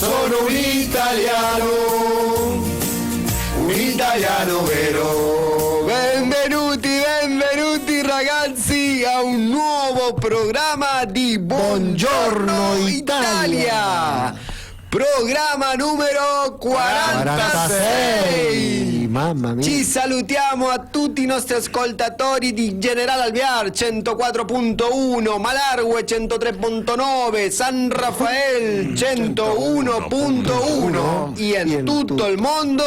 sono un italiano vero. Benvenuti ragazzi a un nuovo programma di Buongiorno Italia. Programma numero 46. Mamma mia. Ci salutiamo a tutti i nostri ascoltatori di General Alvear 104.1, Malargüe 103.9, San Rafael 101.1 y en tutto il mondo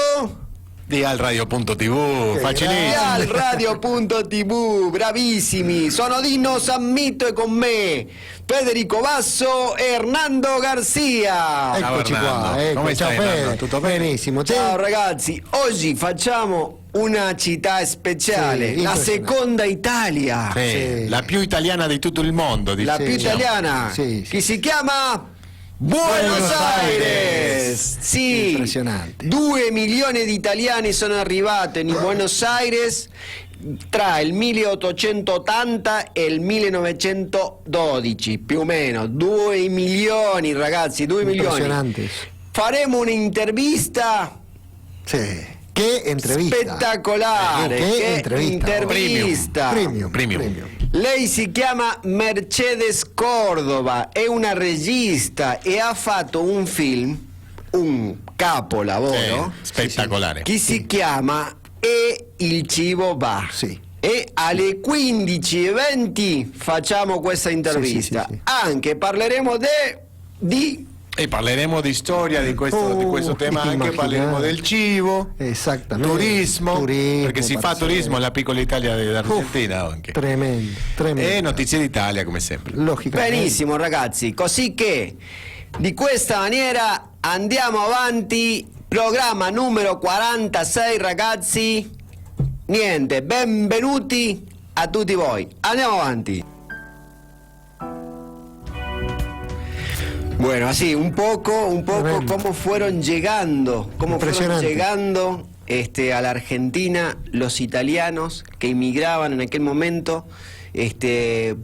di alradio.tv, facilissimo. Alradio.tv, bravissimi. Sono Dino Sammito e con me Federico Basso e Hernando Garzia. Eccoci qua, come ciao stai, Fede. Tutto bene? Benissimo. Ciao ragazzi, oggi facciamo una città speciale, Sì, la impressionante. seconda Italia. Sì, Sì. la più italiana di tutto il mondo. La diciamo. più italiana, Sì, sì. che si chiama Buenos Buenos Aires. Sì, Impressionante. 2 milioni di italiani sono arrivati in Buenos Aires tra il 1880 e il 1912, più o meno. 2 milioni ragazzi, 2 milioni. Impressionante. Faremo un'intervista Sì. Che intervista. spettacolare. Che intervista. Premium. Lei si chiama Mercedes Córdoba, è una regista e ha fatto un film, un capolavoro, Spettacolare. che si chiama E il cibo va. Sì. E alle 15:20 facciamo questa intervista. Sì. Anche parleremo di E parleremo di storia di questo tema, anche immaginate. parleremo del cibo, Esattamente. turismo, perché si fa pazzesco. turismo nella piccola Italia dell'Argentina anche. Tremendo. E notizie d'Italia come sempre. Logicamente. Benissimo ragazzi, così che di questa maniera andiamo avanti, programma numero 46 ragazzi, niente, benvenuti a tutti voi, andiamo avanti. Bueno, así, un poco Tremendo. cómo fueron llegando Impresionante. a la Argentina los italianos que inmigraban en aquel momento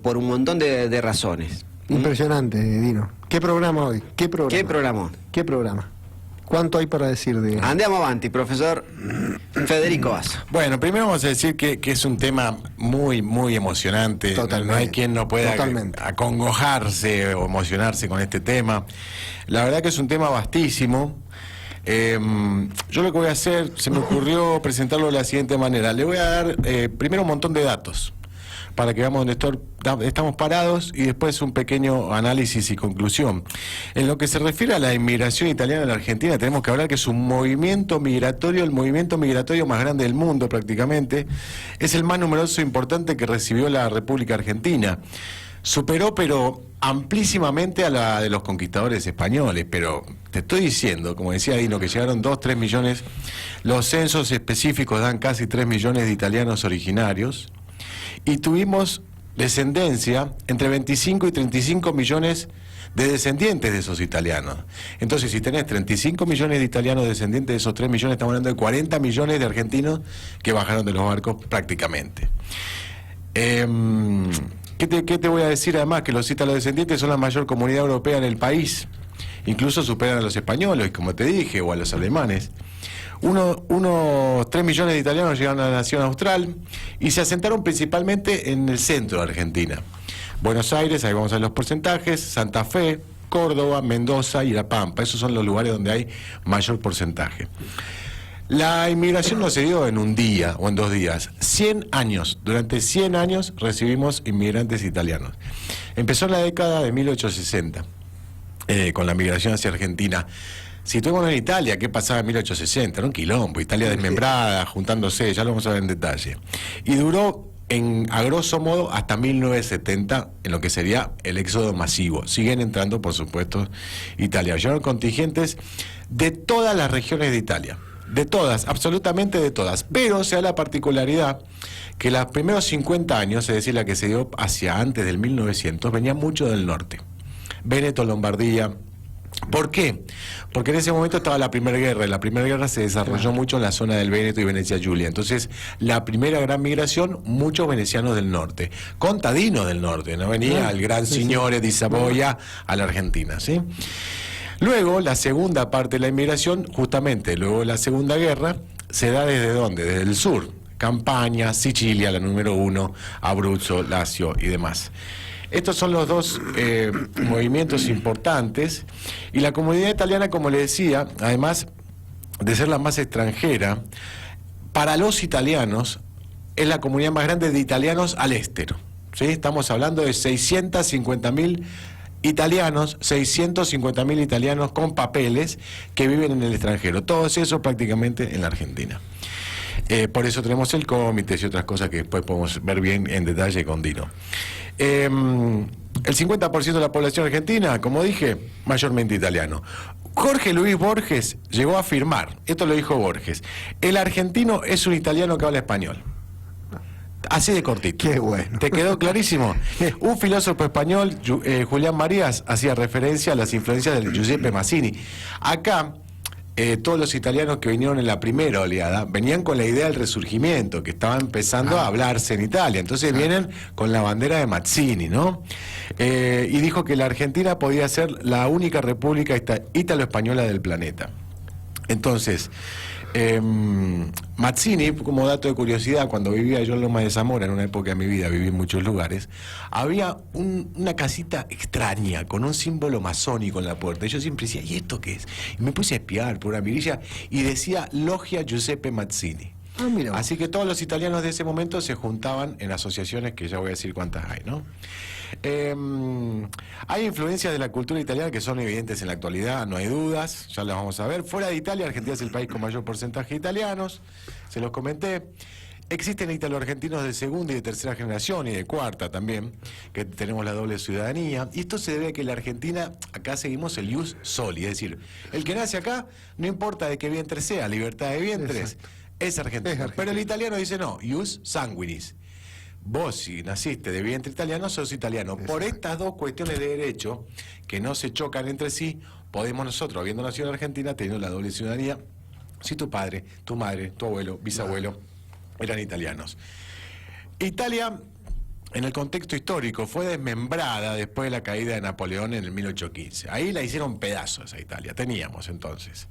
por un montón de razones. Impresionante, Dino. ¿Qué programa hoy? ¿Qué programa? ¿Qué programón? ¿Qué programa? ¿Cuánto hay para decir de Andiamo avanti, profesor Federico Basso. Bueno, primero vamos a decir que es un tema muy, muy emocionante. Totalmente. No hay quien no pueda Totalmente. acongojarse o emocionarse con este tema. La verdad que es un tema vastísimo. Yo lo que voy a hacer, se me ocurrió presentarlo de la siguiente manera. Le voy a dar primero un montón de datos para que veamos dónde estamos parados y después un pequeño análisis y conclusión. En lo que se refiere a la inmigración italiana en la Argentina, tenemos que hablar que es un movimiento migratorio, el movimiento migratorio más grande del mundo prácticamente. Es el más numeroso e importante que recibió la República Argentina. Superó, pero amplísimamente a la de los conquistadores españoles, pero te estoy diciendo, como decía Dino, que llegaron 2-3 millones, los censos específicos dan casi 3 millones de italianos originarios, y tuvimos descendencia entre 25 y 35 millones de descendientes de esos italianos. Entonces, si tenés 35 millones de italianos descendientes de esos 3 millones, estamos hablando de 40 millones de argentinos que bajaron de los barcos prácticamente. ¿Qué te voy a decir además? Que los italos-descendientes son la mayor comunidad europea en el país. Incluso superan a los españoles, como te dije, o a los alemanes. Unos 3 millones de italianos llegaron a la nación austral y se asentaron principalmente en el centro de Argentina. Buenos Aires, ahí vamos a ver los porcentajes, Santa Fe, Córdoba, Mendoza y La Pampa. Esos son los lugares donde hay mayor porcentaje. La inmigración no se dio en un día o en 2 días. 100 años. Durante 100 años recibimos inmigrantes italianos. Empezó en la década de 1860, con la migración hacia Argentina. Situémonos en Italia, ¿qué pasaba en 1860? Era un quilombo, Italia desmembrada, juntándose, ya lo vamos a ver en detalle. Y duró, a grosso modo, hasta 1970, en lo que sería el éxodo masivo. Siguen entrando, por supuesto, Italia. Llegaron contingentes de todas las regiones de Italia. De todas, absolutamente de todas. Pero se da la particularidad que los primeros 50 años, es decir, la que se dio hacia antes del 1900, venía mucho del norte. Véneto, Lombardía. ¿Por qué? Porque en ese momento estaba la Primera Guerra, y la Primera Guerra se desarrolló mucho en la zona del Véneto y Venecia Giulia. Entonces, la primera gran migración, muchos venecianos del norte, contadinos del norte, no venía el gran signore di Savoia a la Argentina, ¿sí? Luego, la segunda parte de la inmigración, justamente luego de la Segunda Guerra, se da ¿desde dónde? Desde el sur. Campania, Sicilia, la número 1, Abruzzo, Lazio y demás. Estos son los dos movimientos importantes, y la comunidad italiana, como le decía, además de ser la más extranjera, para los italianos es la comunidad más grande de italianos al estero, ¿sí? Estamos hablando de 650.000 italianos, 650.000 italianos con papeles que viven en el extranjero, todos esos prácticamente en la Argentina. Por eso tenemos el comité y otras cosas que después podemos ver bien en detalle con Dino. El 50% de la población argentina, como dije, mayormente italiano. Jorge Luis Borges llegó a afirmar, esto lo dijo Borges, el argentino es un italiano que habla español. Así de cortito. Qué bueno. ¿Te quedó clarísimo? Un filósofo español, Julián Marías, hacía referencia a las influencias de Giuseppe Mazzini. Acá, todos los italianos que vinieron en la primera oleada venían con la idea del resurgimiento, que estaba empezando a hablarse en Italia. Entonces vienen con la bandera de Mazzini, ¿no? Y dijo que la Argentina podía ser la única república ítalo-española del planeta. Entonces, Mazzini, como dato de curiosidad, cuando vivía yo en Loma de Zamora, en una época de mi vida, viví en muchos lugares, había una casita extraña, con un símbolo masónico en la puerta. Y yo siempre decía, ¿y esto qué es? Y me puse a espiar por una mirilla y decía Logia Giuseppe Mazzini. Ah, mira. Así que todos los italianos de ese momento se juntaban en asociaciones que ya voy a decir cuántas hay, ¿no? Hay influencias de la cultura italiana que son evidentes en la actualidad, no hay dudas, ya las vamos a ver. Fuera de Italia, Argentina es el país con mayor porcentaje de italianos, se los comenté. Existen italo-argentinos de segunda y de tercera generación, y de cuarta también, que tenemos la doble ciudadanía. Y esto se debe a que en la Argentina, acá seguimos el ius soli, es decir, el que nace acá, no importa de qué vientre sea, libertad de vientres, es argentino. Pero el italiano dice no, ius sanguinis. Vos, si naciste de vientre italiano, sos italiano. Exacto. Por estas dos cuestiones de derecho, que no se chocan entre sí, podemos nosotros, habiendo nacido en Argentina, teniendo la doble ciudadanía, si tu padre, tu madre, tu abuelo, bisabuelo, eran italianos. Italia, en el contexto histórico, fue desmembrada después de la caída de Napoleón en el 1815. Ahí la hicieron pedazos a Italia. Teníamos entonces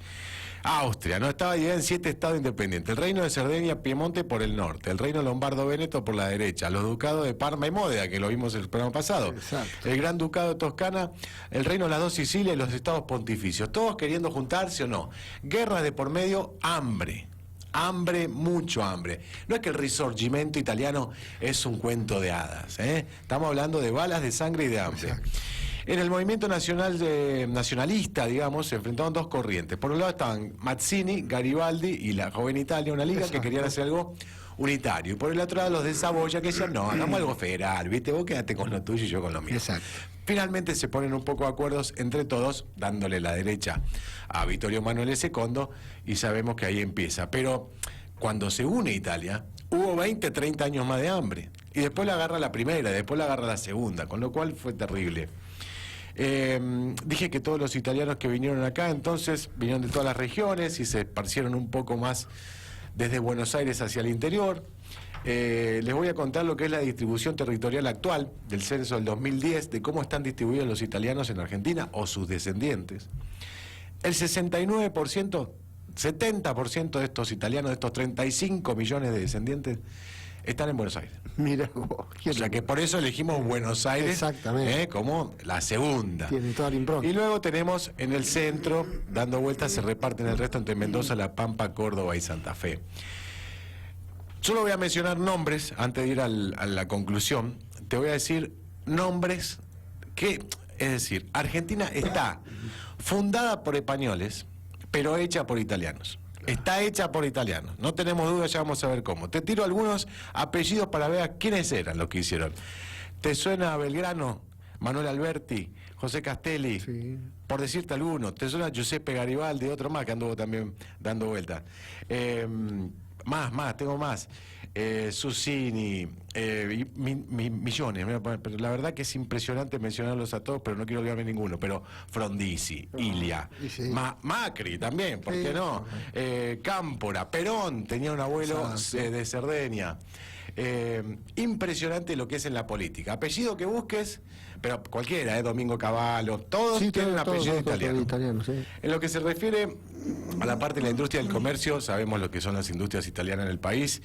Austria, no estaba dividida en 7 estados independientes. El reino de Cerdeña, Piemonte por el norte, el reino lombardo-veneto por la derecha, los ducados de Parma y Módena, que lo vimos el programa pasado, exacto, el gran ducado de Toscana, el reino de las dos Sicilias y los estados pontificios, todos queriendo juntarse o no. Guerras de por medio, hambre. Hambre, mucho hambre. No es que el risorgimento italiano es un cuento de hadas, ¿eh? Estamos hablando de balas de sangre y de hambre. Exacto. En el movimiento nacionalista, digamos, se enfrentaban dos corrientes. Por un lado estaban Mazzini, Garibaldi y la Joven Italia, una liga que querían hacer algo unitario. Y por el otro lado los de Saboya que decían, no, hagamos algo federal, ¿viste? Vos quédate con lo tuyo y yo con lo mío. Exacto. Finalmente se ponen un poco de acuerdos entre todos, dándole la derecha a Vittorio Emanuele II, y sabemos que ahí empieza. Pero cuando se une Italia, hubo 20, 30 años más de hambre. Y después la agarra la primera, y después la agarra la segunda, con lo cual fue terrible. Dije que todos los italianos que vinieron acá, entonces, vinieron de todas las regiones y se esparcieron un poco más desde Buenos Aires hacia el interior. Les voy a contar lo que es la distribución territorial actual del censo del 2010, de cómo están distribuidos los italianos en Argentina o sus descendientes. El 69%, 70% de estos italianos, de estos 35 millones de descendientes, están en Buenos Aires. Mira vos. O sea que por eso elegimos Buenos Aires como la segunda. Tiene toda la impronta. Y luego tenemos en el centro, dando vueltas, se reparten el resto entre Mendoza, La Pampa, Córdoba y Santa Fe. Solo voy a mencionar nombres antes de ir a la conclusión. Te voy a decir nombres que, es decir, Argentina está fundada por españoles, pero hecha por italianos. Está hecha por italianos. No tenemos duda, ya vamos a ver cómo. Te tiro algunos apellidos para ver a quiénes eran los que hicieron. ¿Te suena Belgrano? Manuel Alberti, José Castelli, sí, por decirte alguno. ¿Te suena Giuseppe Garibaldi? Otro más que anduvo también dando vueltas. Tengo más. Susini, millones, pero la verdad que es impresionante mencionarlos a todos, pero no quiero olvidarme ninguno, pero Frondizi, Ilia, sí, Macri también, ¿por qué no? Cámpora, Perón, tenía un abuelo de Cerdeña, impresionante lo que es en la política. Apellido que busques, pero cualquiera, Domingo Cavallo, todos Sí, tienen todo, apellido todo italiano. italiano, sí. En lo que se refiere a la parte de la industria del comercio, sabemos lo que son las industrias italianas en el país.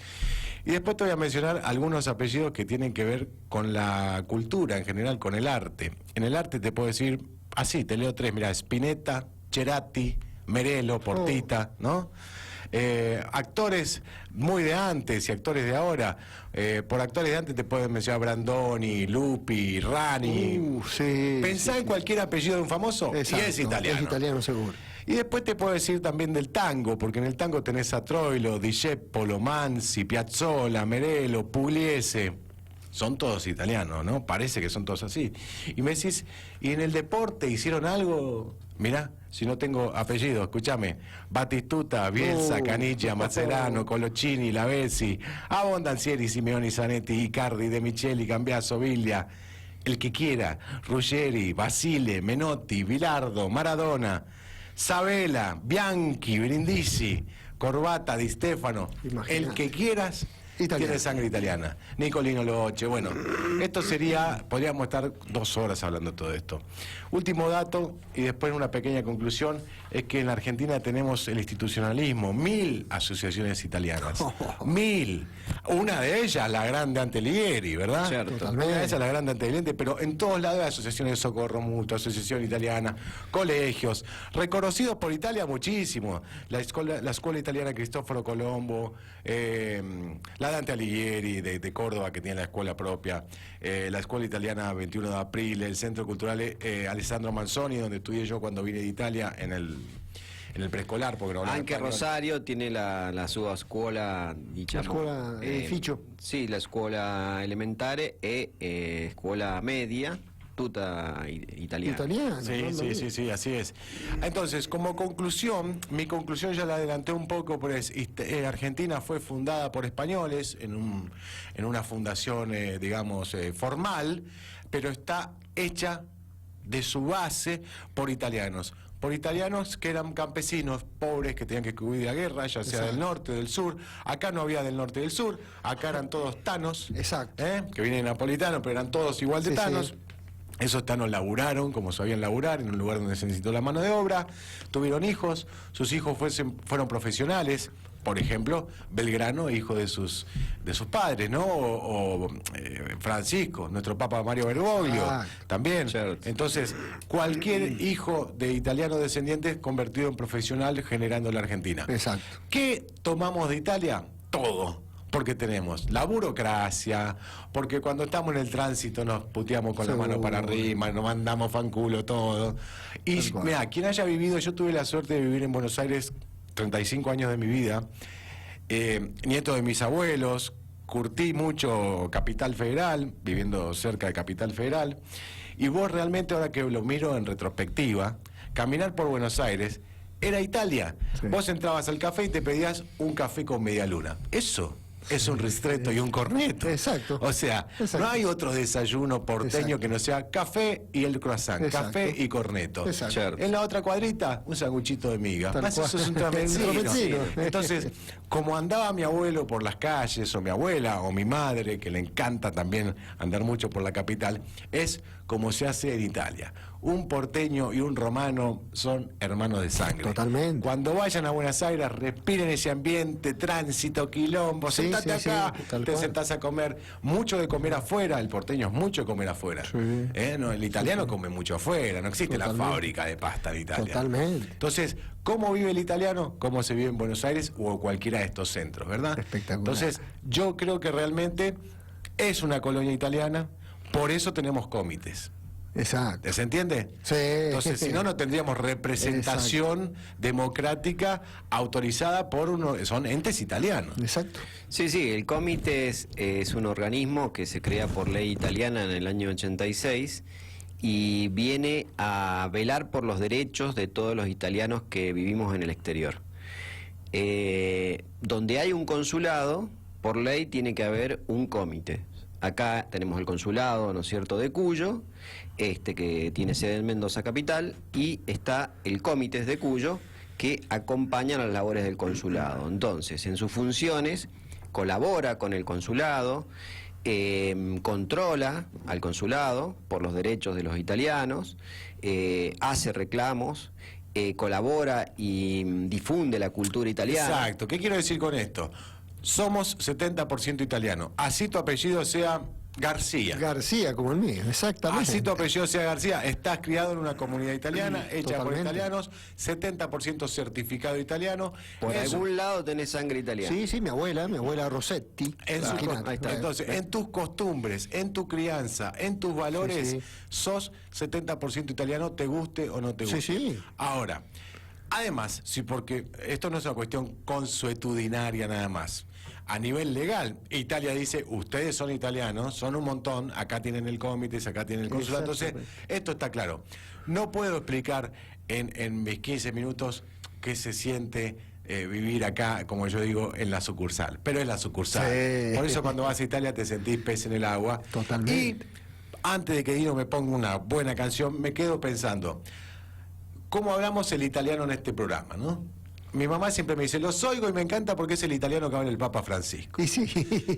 Y después te voy a mencionar algunos apellidos que tienen que ver con la cultura en general, con el arte. En el arte te puedo decir, así, te leo tres, mira, Spinetta, Cerati, Merelo, Portita, ¿no? Actores muy de antes y actores de ahora. Por actores de antes te pueden mencionar Brandoni, Lupi, Rani. Sí, Pensá sí, en cualquier apellido de un famoso Exacto, y es italiano. Es italiano seguro. Y después te puedo decir también del tango, porque en el tango tenés a Troilo, Discepolo, Mansi, Piazzolla, Merelo, Pugliese. Son todos italianos, ¿no? Parece que son todos así. Y me decís, ¿y en el deporte hicieron algo? Mirá, si no tengo apellido, escúchame. Batistuta, Bielsa, Caniggia, Mazzerano, Coloccini, Lavezzi, Abondanzieri, Simeoni, Zanetti, Icardi, De Micheli, Cambiaso, Viglia, el que quiera, Ruggeri, Basile, Menotti, Bilardo, Maradona, Sabella, Bianchi, Brindisi, Corbata, Di Stefano, Imaginate. el que quieras. Italiano. Tiene sangre italiana. Nicolino Loche. Bueno, esto sería, podríamos estar 2 horas hablando de todo esto. Último dato, y después una pequeña conclusión, es que en la Argentina tenemos el institucionalismo, 1000 asociaciones italianas. 1000. Una de ellas, la Grande Antelieri, ¿verdad? Cierto. Totalmente. Una de ellas, la Grande Antelieri, pero en todos lados hay asociaciones de socorro mutuo, asociación italiana, colegios, reconocidos por Italia muchísimo. La escuela italiana Cristoforo Colombo, la Dante Alighieri de Córdoba, que tiene la escuela propia, la escuela italiana 21 de abril, el Centro Cultural Alessandro Manzoni, donde estudié yo cuando vine de Italia en el preescolar, porque no hablaba Anche español. Rosario tiene la sua scuola, diciamo, La scuola edificio. Sì, la scuola elementare e scuola media, tutta italiana. Italiano. Sí, ¿no? sí, sí, sí, así es. Entonces, como conclusión, mi conclusión ya la adelanté un poco, pues Argentina fue fundada por españoles en una fundación, digamos, formal, pero está hecha de su base por italianos que eran campesinos pobres que tenían que huir de la guerra, ya sea Exacto. del norte, del sur. Acá no había del norte y del sur, acá eran todos tanos, Exacto. que vienen napolitanos, pero eran todos igual de Sí, sí. tanos. Esos tanos laburaron como sabían laburar en un lugar donde se necesitó la mano de obra, tuvieron hijos, sus hijos fueron profesionales, por ejemplo, Belgrano, hijo de sus padres, ¿no? Francisco, nuestro Papa Mario Bergoglio, Ah, también. cierto. Entonces, cualquier hijo de italiano descendiente convertido en profesional generando la Argentina. Exacto. ¿Qué tomamos de Italia? Todo. Porque tenemos la burocracia, porque cuando estamos en el tránsito nos puteamos con la Seguro. mano para arriba, nos mandamos fanculo todo. Y Tal cual. mira, quien haya vivido, yo tuve la suerte de vivir en Buenos Aires 35 años de mi vida, nieto de mis abuelos, curtí mucho Capital Federal, viviendo cerca de Capital Federal, y vos realmente, ahora que lo miro en retrospectiva, caminar por Buenos Aires era Italia. Sí. Vos entrabas al café y te pedías un café con media luna. Eso es un ristretto y un corneto. Exacto. O sea, Exacto. no hay otro desayuno porteño Exacto. que no sea café y el croissant, Exacto. café y corneto. Exacto. Cierto. En la otra cuadrita, un sanguchito de miga. Tal Más cual. eso es un Un tramencino. tramencino. Entonces, como andaba mi abuelo por las calles, o mi abuela, o mi madre, que le encanta también andar mucho por la capital, es como se hace en Italia. Un porteño y un romano son hermanos de sangre. Totalmente. Cuando vayan a Buenos Aires, respiren ese ambiente, tránsito, quilombo, Sí, sentate sí, acá, sí, tal te cual. sentás a comer. Mucho de comer afuera, el porteño es mucho de comer afuera. Sí. No, el italiano come mucho afuera, no existe la Totalmente. fábrica de pasta en Italia. Totalmente. Entonces, ¿cómo vive el italiano? ¿Cómo se vive en Buenos Aires o cualquiera de estos centros, verdad? Espectacular. Entonces, yo creo que realmente es una colonia italiana, por eso tenemos comités. Exacto. ¿Se entiende? Sí. Entonces, si no, no tendríamos representación democrática autorizada por son entes italianos. Exacto. Sí, sí, el comité es un organismo que se crea por ley italiana en el año 86 y viene a velar por los derechos de todos los italianos que vivimos en el exterior. Donde hay un consulado, por ley tiene que haber un comité. Acá tenemos el consulado, ¿no es cierto?, de Cuyo, que tiene sede en Mendoza capital, y está el comité de Cuyo, que acompaña las labores del consulado. Entonces, en sus funciones, colabora con el consulado, controla al consulado por los derechos de los italianos, hace reclamos, colabora y difunde la cultura italiana. Exacto. ¿Qué quiero decir con esto? Somos 70% italianos. Así tu apellido sea García. García, como el mío, exactamente. Así tu apellido sea García, estás criado en una comunidad italiana, hecha por Totalmente. italianos, 70% certificado italiano. Por Eso- algún lado tenés sangre italiana. Sí, sí, mi abuela Rossetti. en su- Imagínate. ahí está. entonces, en tus costumbres, en tu crianza, en tus valores, Sí, sí. sos 70% italiano, te guste o no te Sí, guste. sí. Ahora, además, sí, porque esto no es una cuestión consuetudinaria nada más. A nivel legal, Italia dice, ustedes son italianos, son un montón, acá tienen el comité, acá tienen el consulado. Entonces, Exactamente. esto está claro. No puedo explicar en mis 15 minutos qué se siente vivir acá, como yo digo, en la sucursal. Pero es la sucursal. Sí. Por eso cuando vas a Italia te sentís pez en el agua. Totalmente. Y antes de que Dino me ponga una buena canción, me quedo pensando, ¿cómo hablamos el italiano en este programa, no? Mi mamá siempre me dice, los oigo y me encanta porque es el italiano que habla el Papa Francisco. Y sí.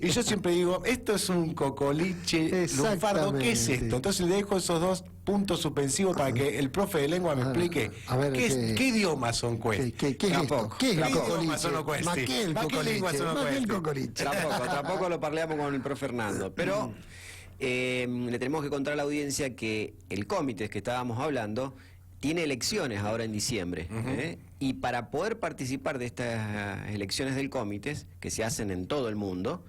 Y yo siempre digo, esto es un cocoliche lunfardo, ¿qué es Exactamente. esto? Entonces le dejo esos dos puntos suspensivos para que el profe de lengua me explique A ver, qué idiomas son questi. ¿Qué es esto? Tampoco. ¿Qué es el Tampoco. cocoliche? Ma sono questi. Ma che è il Ma che lingua cocoliche? sono Ma che è il questi? cocoliche? Tampoco lo parleamos con el profe Fernando. Pero le tenemos que contar a la audiencia que el comité que estábamos hablando tiene elecciones ahora en diciembre. Y para poder participar de estas elecciones del comité, que se hacen en todo el mundo,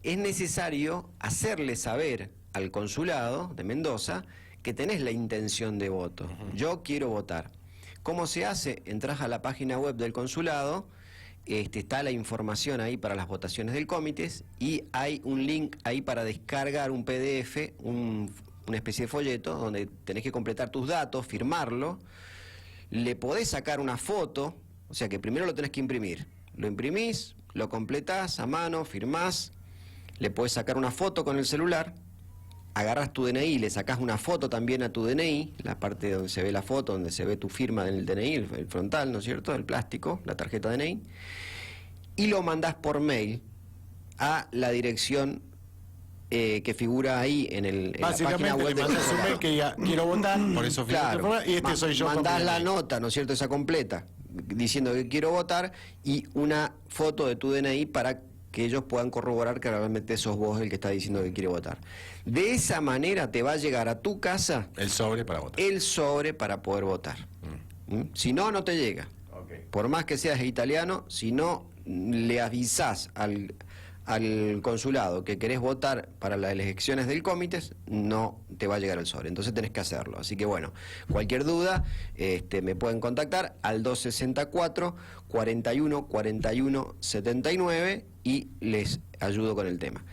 es necesario hacerle saber al consulado de Mendoza que tenés la intención de voto. Yo quiero votar. ¿Cómo se hace? Entras a la página web del consulado, está la información ahí para las votaciones del comité y hay un link ahí para descargar un PDF, una especie de folleto donde tenés que completar tus datos, firmarlo, le podés sacar una foto, o sea que primero lo tenés que imprimir. Lo imprimís, lo completás a mano, firmás, le podés sacar una foto con el celular, agarras tu DNI, le sacás una foto también a tu DNI, la parte donde se ve la foto, donde se ve tu firma del DNI, el frontal, ¿no es cierto?, el plástico, la tarjeta DNI, y lo mandás por mail a la dirección que figura ahí en la página Básicamente web le del mandas un mail consulado. que diga, quiero votar, por eso firmo este programa, y este soy yo. con Mandás mi la mail. nota, ¿no es cierto?, esa completa, diciendo que quiero votar, y una foto de tu DNI para que ellos puedan corroborar que realmente sos vos el que está diciendo que quiere votar. De esa manera te va a llegar a tu casa El sobre para votar. el sobre para poder votar. Si no, no te llega. Ok. Por más que seas italiano, si no le avisás al consulado que querés votar para las elecciones del comité, no te va a llegar el sobre. Entonces tenés que hacerlo. Así que bueno, cualquier duda me pueden contactar al 264 41 41 79 y les ayudo con el tema.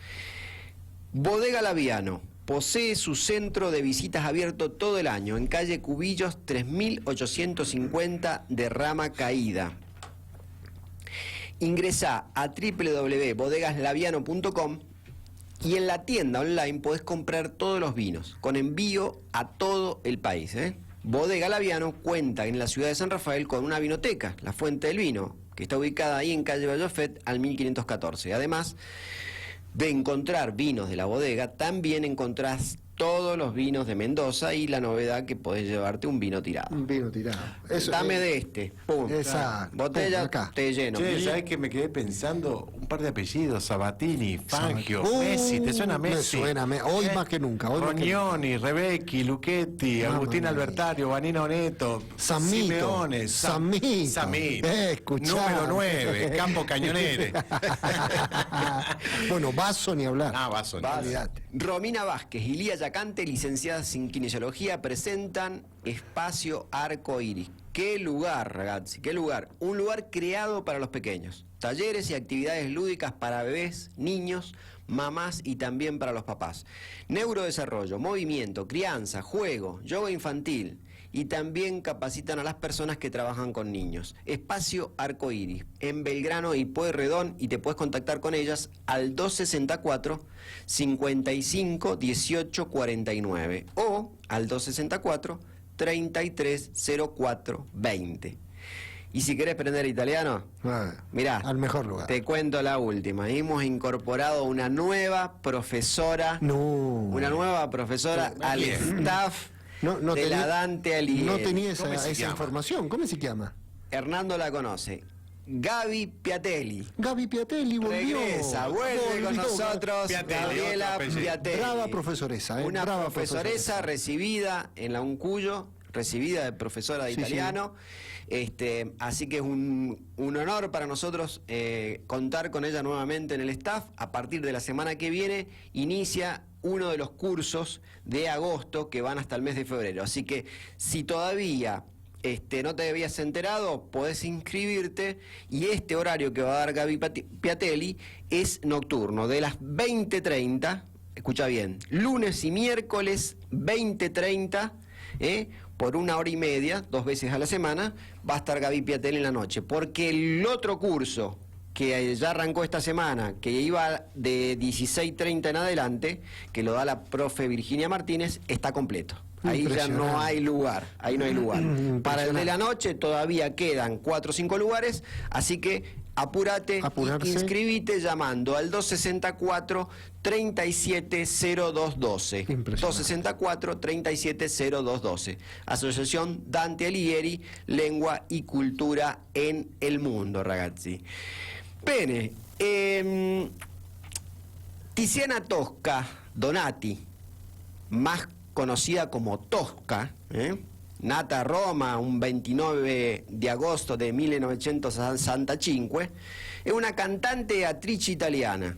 Bodega Laviano posee su centro de visitas abierto todo el año en calle Cubillos 3850 de Rama Caída. Ingresá a www.bodegaslaviano.com y en la tienda online podés comprar todos los vinos con envío a todo el país. Bodega Laviano cuenta en la ciudad de San Rafael con una vinoteca, La Fuente del Vino, que está ubicada ahí en calle Vallofet al 1514. Además de encontrar vinos de la bodega, también encontrás todos los vinos de Mendoza y la novedad que podés llevarte un vino tirado. Un vino tirado. Dame de este, pum, Exacto. botella, Pum, acá. te lleno. Che, ¿sabés que me quedé pensando? Un par de apellidos, Sabatini, Fangio, Sabatini. Messi, ¿te suena Me Messi? suena, hoy más que nunca, hoy más que Rognoni, Rebecchi, Luchetti, Mamma Agustín mia. Albertario, Vanina Oneto, Samito, Simeone, Samito. Samito. Escuchá. Número 9, Campo Cañonere. Bueno, Vaso ni hablar. Ah, Vaso. Olvídate. Romina Vázquez y Lía Yacante, licenciadas en kinesiología, presentan Espacio Arco Iris. ¡Qué lugar, ragazzi! ¡Qué lugar! Un lugar creado para los pequeños. Talleres y actividades lúdicas para bebés, niños, mamás y también para los papás. Neurodesarrollo, movimiento, crianza, juego, yoga infantil. Y también capacitan a las personas que trabajan con niños. Espacio Arco Iris, en Belgrano y Pueyrredón, y te puedes contactar con ellas al 264 55 18 49 o al 264 33 04 20. Y si querés aprender italiano, mirá, al mejor lugar. te cuento la última. Hemos incorporado una nueva profesora, una nueva profesora al staff de la Dante Alighieri. No tenía esa información. ¿Cómo se llama? Hernando la conoce. Gaby Piatelli. Gaby Piatelli volvió. Regresa, vuelve con nosotros. Gabriela Piatelli. Brava profesoresa, Una brava profesoresa recibida en la Uncuyo, recibida de profesora de italiano. Así que es un honor para nosotros contar con ella nuevamente en el staff. A partir de la semana que viene inicia uno de los cursos de agosto que van hasta el mes de febrero. Así que si todavía no te habías enterado, podés inscribirte, y este horario que va a dar Gaby Piatelli es nocturno, de las 20:30, escucha bien, lunes y miércoles 20:30, por 1 hora y media, 2 veces a la semana, va a estar Gaby Piatelli en la noche, porque el otro curso que ya arrancó esta semana, que iba de 16:30 en adelante, que lo da la profe Virginia Martínez, está completo. Ahí ya no hay lugar, ahí no hay lugar. Para el de la noche todavía quedan 4 o 5 lugares, así que apúrate, inscribite llamando al 264-370212. 264-370212. Asociación Dante Alighieri, Lengua y Cultura en el Mundo, ragazzi. Bene, Tiziana Tosca Donati, más conocida como Tosca, nata a Roma un 29 di agosto del 1965, è una cantante e attrice italiana.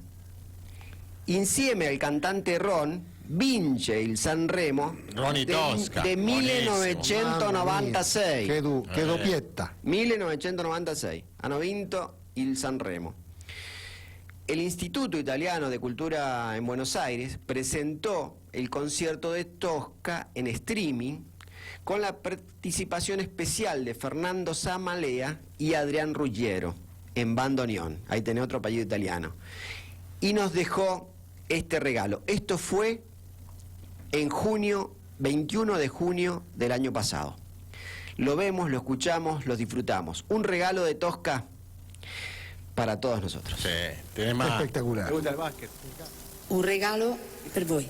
Insieme al cantante Ron vince il Sanremo del 1996. Che doppietta. 1996 hanno vinto il Sanremo. El Instituto Italiano de Cultura en Buenos Aires presentó el concierto de Tosca en streaming con la participación especial de Fernando Samalea y Adrián Ruggiero en bandoneón. Ahí tenés otro apellido italiano. Y nos dejó este regalo. Esto fue en junio, 21 de junio del año pasado. Lo vemos, lo escuchamos, lo disfrutamos. Un regalo de Tosca para todos nosotros. Sí, tenés más. Espectacular. ¿Te gusta el básquet? Un regalo per voi.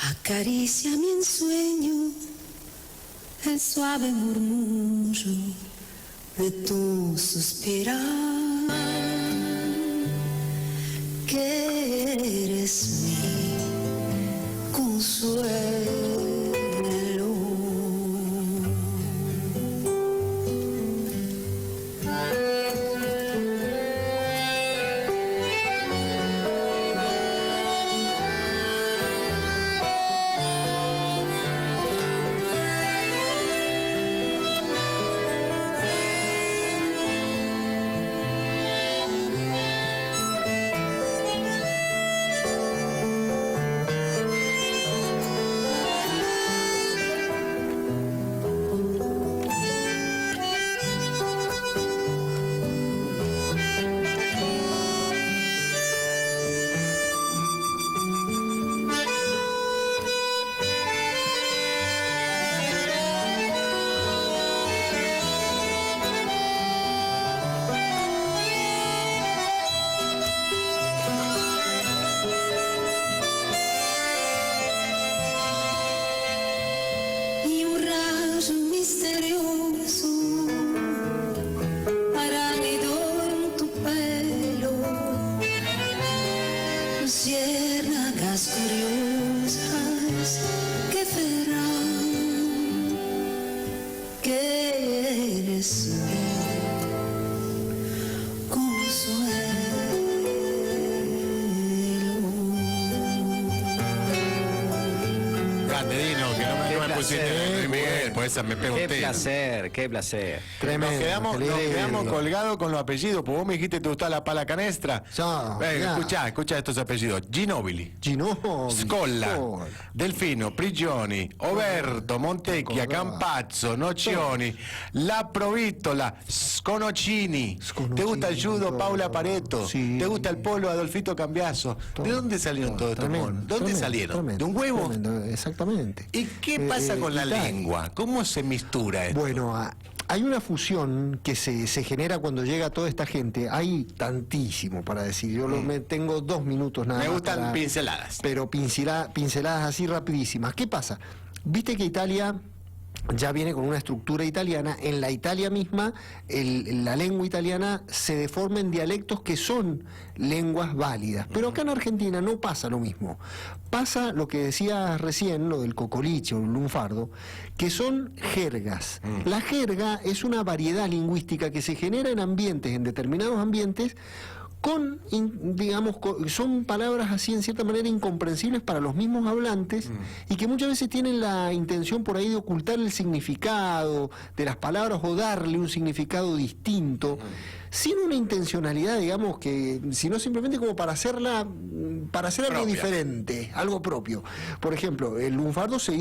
Acaríciame en sueño el suave murmullo de tu suspirar, que eres mi consuelo. Me pego qué un tiro. placer, qué placer. Tremendo. Nos quedamos colgados con los apellidos, porque vos me dijiste que te gustaba la pala canestra. Escuchá estos apellidos: Ginobili, Scolla, Delfino, Prigioni, Oberto, Montecchia, Campazzo, Nocioni, La Provítola, Sconocini. ¿Te gusta el judo, Paula Pareto? Sí. ¿Te gusta el polo, Adolfito Cambiaso? ¿De dónde salieron todos estos monos? ¿De dónde salieron? Tremendo, ¿De un huevo? Tremendo, exactamente. ¿Y qué pasa pasa con la Italia. lengua? ¿Cómo se mistura esto? Bueno, hay una fusión que se genera cuando llega toda esta gente. Hay tantísimo para decir. Yo tengo 2 minutos nada Me más. gustan pinceladas. Pero pinceladas así rapidísimas. ¿Qué pasa? Viste que Italia ya viene con una estructura italiana. En la Italia misma, la lengua italiana se deforma en dialectos que son lenguas válidas. Pero acá en Argentina no pasa lo mismo. Pasa lo que decías recién, lo del cocoliche o el lunfardo, que son jergas. La jerga es una variedad lingüística que se genera en ambientes, en determinados ambientes, son palabras así en cierta manera incomprensibles para los mismos hablantes y que muchas veces tienen la intención por ahí de ocultar el significado de las palabras o darle un significado distinto, sin una intencionalidad, digamos, que sino simplemente como para hacer algo diferente, algo propio. Por ejemplo, el lunfardo se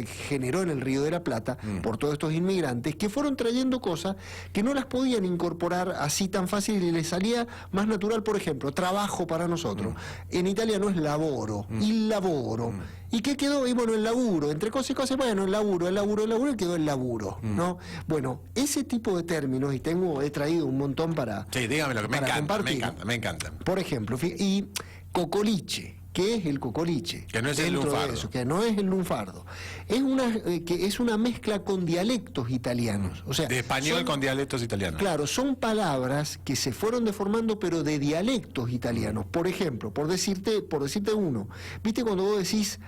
generó en el Río de la Plata por todos estos inmigrantes que fueron trayendo cosas que no las podían incorporar así tan fácil y les salía más natural. Por ejemplo, trabajo para nosotros. En italiano es lavoro, il lavoro. ¿Y qué quedó? Y bueno, el laburo, entre cosas y cosas, bueno, el laburo, y quedó el laburo, ¿no? Bueno, ese tipo de términos, y he traído un montón para Sí, dígame lo que me compartir. me encantan. Por ejemplo, y cocoliche. ¿Qué es el cocoliche? Que no es el Dentro de lunfardo. eso, que no es el lunfardo. Es una mezcla con dialectos italianos. O sea, De español son- con dialectos italianos. Claro, son palabras que se fueron deformando, pero de dialectos italianos. Por ejemplo, por decirte uno, ¿viste cuando vos decís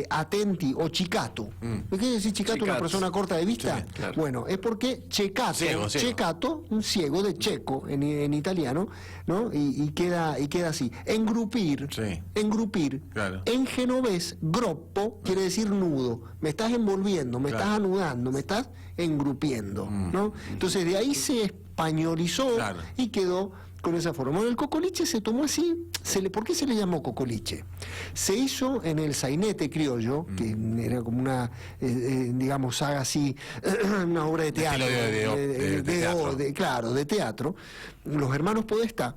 atenti o chicato? ¿Qué quiere decir chicato? Una Chicato. persona corta de vista. Sí, claro. Bueno, es porque checato, Ciego. checato, un ciego de checo en italiano, ¿no? Y queda así. Engrupir, Sí. engrupir. Claro. En genovés, groppo quiere decir nudo. Me estás envolviendo, me Claro. estás anudando, me estás engrupiendo, ¿no? Entonces de ahí se españolizó Claro. y quedó con esa forma. Bueno, el cocoliche se tomó así. ¿Por qué se le llamó cocoliche? Se hizo en el sainete criollo, que era como una, digamos, saga así, una obra de teatro. Estilo de teatro. Claro, de teatro. Los hermanos Podestá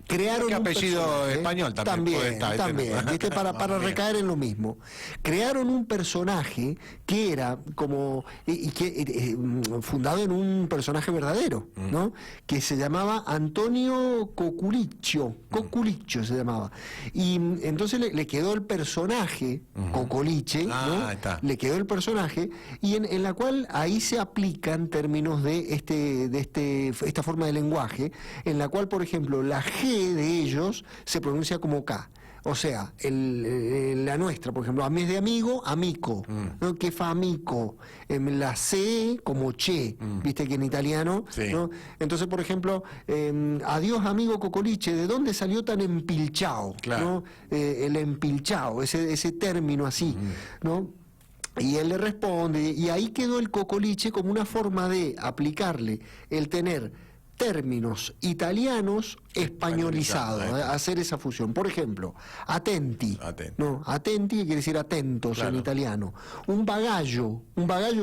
crearon ¿Qué un apellido personaje. español también? Podestá, También, ¿viste? Para Bien. recaer en lo mismo. Crearon un personaje que era como fundado en un personaje verdadero, ¿no? Que se llamaba Antonio Coculiccio. Coculiccio se llamaba. Y entonces le quedó el personaje, Cocoliche, ¿no? Ahí está. Le quedó el personaje, y en la cual ahí se aplican términos de esta forma de lenguaje, en la cual, por ejemplo, la G de ellos se pronuncia como K. O sea, la nuestra, por ejemplo, a mes de amigo, amico, ¿no? Que fa amico. La C como che, viste que en italiano, Sí. ¿no? Entonces, por ejemplo, adiós amigo cocoliche, ¿de dónde salió tan empilchao? Claro. ¿No? El empilchao, ese término así, ¿no? Y él le responde, y ahí quedó el cocoliche como una forma de aplicarle el tener términos italianos españolizados, Españolizado, hacer esa fusión. Por ejemplo, atenti, Atenti. ¿no? Atenti que quiere decir atentos Claro. en italiano. Un bagaglio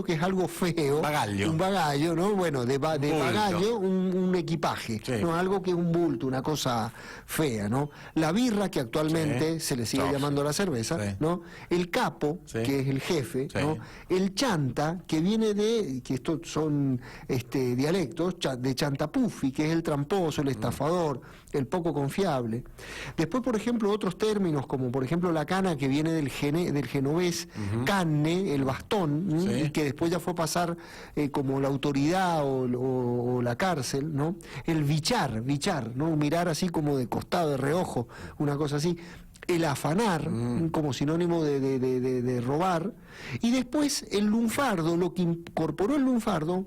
que es algo feo. Bagaglio. Un bagaglio, ¿no? Bueno, de Bulto. bagaglio, un equipaje, Sí. ¿no? Algo que es un bulto, una cosa fea, ¿no? La birra, que actualmente Sí. se le sigue No, llamando sí. la cerveza, Sí. ¿no? El capo, Sí. que es el jefe, Sí. ¿no? El chanta, que viene que estos son dialectos, de chantapufi, que es el tramposo, el estafador, el poco confiable. Después, por ejemplo, otros términos, como por ejemplo la cana, que viene del genovés, canne, el bastón, Sí. y que después ya fue a pasar como la autoridad o la cárcel, ¿no? El bichar, ¿no? Mirar así como de costado, de reojo, una cosa así. El afanar, como sinónimo de robar. Y después el lunfardo, lo que incorporó el lunfardo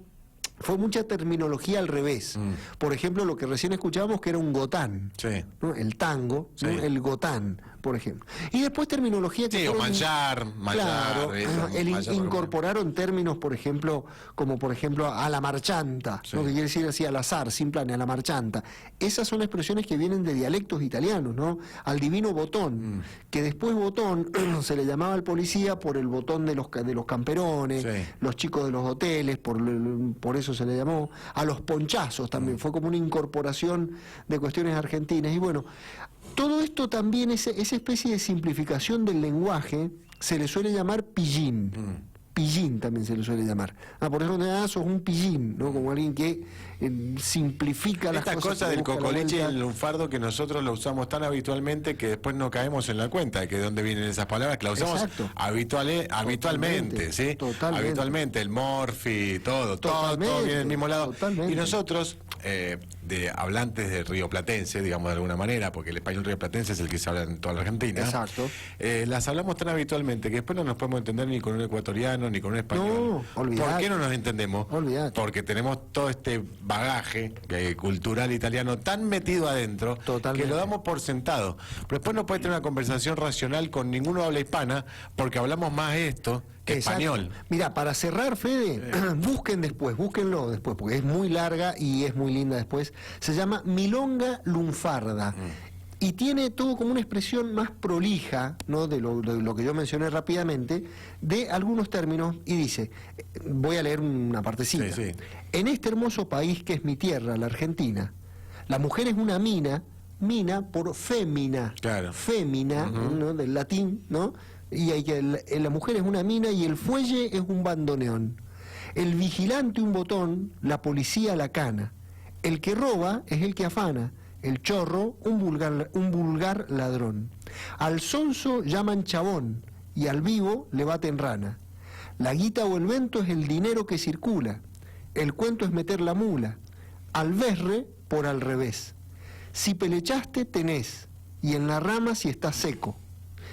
fue mucha terminología al revés. Por ejemplo, lo que recién escuchábamos, que era un gotán, Sí. ¿no? El tango, Sí. ¿no? El gotán, por ejemplo. Y después terminología que Sí, o fueron- manchar, Claro, eso, manchar, incorporaron términos, por ejemplo, como por ejemplo a la marchanta, Sí. ¿no? Que quiere decir así al azar, sin plan, a la marchanta. Esas son expresiones que vienen de dialectos italianos, ¿no? Al divino botón, que después botón se le llamaba al policía por el botón de los camperones, Sí. los chicos de los hoteles, por eso se le llamó, a los ponchazos también, fue como una incorporación de cuestiones argentinas. Y bueno, todo esto también, esa especie de simplificación del lenguaje, se le suele llamar pillín. Pillín también se le suele llamar. Por eso sos un pillín, ¿no? Como alguien que simplifica las Esta cosas. cosa del cocoliche y el lunfardo que nosotros lo usamos tan habitualmente que después no caemos en la cuenta de que de dónde vienen esas palabras, que la usamos habitualmente, ¿sí? Totalmente. Habitualmente, el morfi, todo viene del mismo lado. Totalmente. Y nosotros, de hablantes de rioplatense, digamos de alguna manera, porque el español rioplatense es el que se habla en toda la Argentina. Exacto. Las hablamos tan habitualmente que después no nos podemos entender ni con un ecuatoriano ni con un español. No, olvidate. ¿Por qué no nos entendemos? Olvidate. Porque tenemos todo este bagaje cultural italiano tan metido adentro Totalmente. que lo damos por sentado. Pero después no puede tener una conversación racional con ninguno habla hispana porque hablamos más esto que Exacto. español. Mira, para cerrar, Fede, búsquenlo después, porque es muy larga y es muy linda después. Se llama Milonga Lunfarda. Y tiene todo como una expresión más prolija, ¿no? de lo que yo mencioné rápidamente, de algunos términos, y dice, voy a leer una partecita. Sí. En este hermoso país que es mi tierra, la Argentina, la mujer es una mina por fémina, Claro. fémina, ¿no? Del latín, ¿no? Y hay que la mujer es una mina y el fuelle es un bandoneón. El vigilante un botón, la policía la cana. El que roba es el que afana. El chorro, un vulgar ladrón. Al sonso llaman chabón y al vivo le baten rana. La guita o el vento es el dinero que circula. El cuento es meter la mula. Al besre por al revés. Si pelechaste, tenés. Y en la rama si estás seco.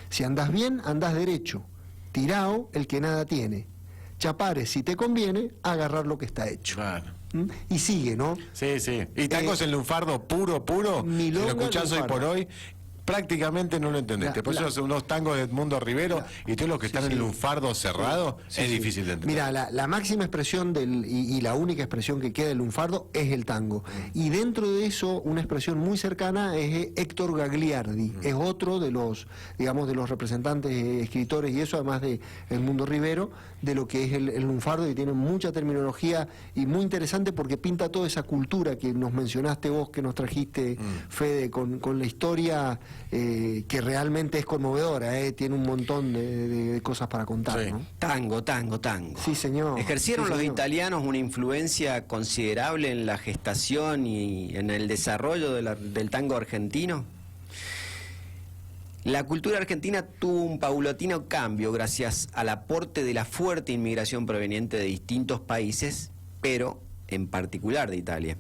Si andás bien, andás derecho. Tirao el que nada tiene. Chapares, si te conviene, agarrar lo que está hecho. Claro. Y sigue, ¿no? Sí. Y tangos en lunfardo puro, si Milonga lo escuchás hoy lunfardo. por hoy, prácticamente no lo entendiste. Por eso unos tangos de Edmundo Rivero y todos los que están en el lunfardo cerrado, es difícil de entender. Mira, la máxima expresión y la única expresión que queda del lunfardo es el tango. Y dentro de eso, una expresión muy cercana es Héctor Gagliardi. Es otro de los, digamos, de los representantes, escritores y eso, además de Edmundo Rivero, de lo que es el lunfardo, y tiene mucha terminología y muy interesante porque pinta toda esa cultura que nos mencionaste vos, que nos trajiste, Fede, con la historia que realmente es conmovedora, tiene un montón de cosas para contar, Sí. ¿no? Tango. Sí, señor. ¿Ejercieron Sí, los señor. italianos una influencia considerable en la gestación y en el desarrollo del tango argentino? La cultura argentina tuvo un paulatino cambio gracias al aporte de la fuerte inmigración proveniente de distintos países, pero en particular de Italia.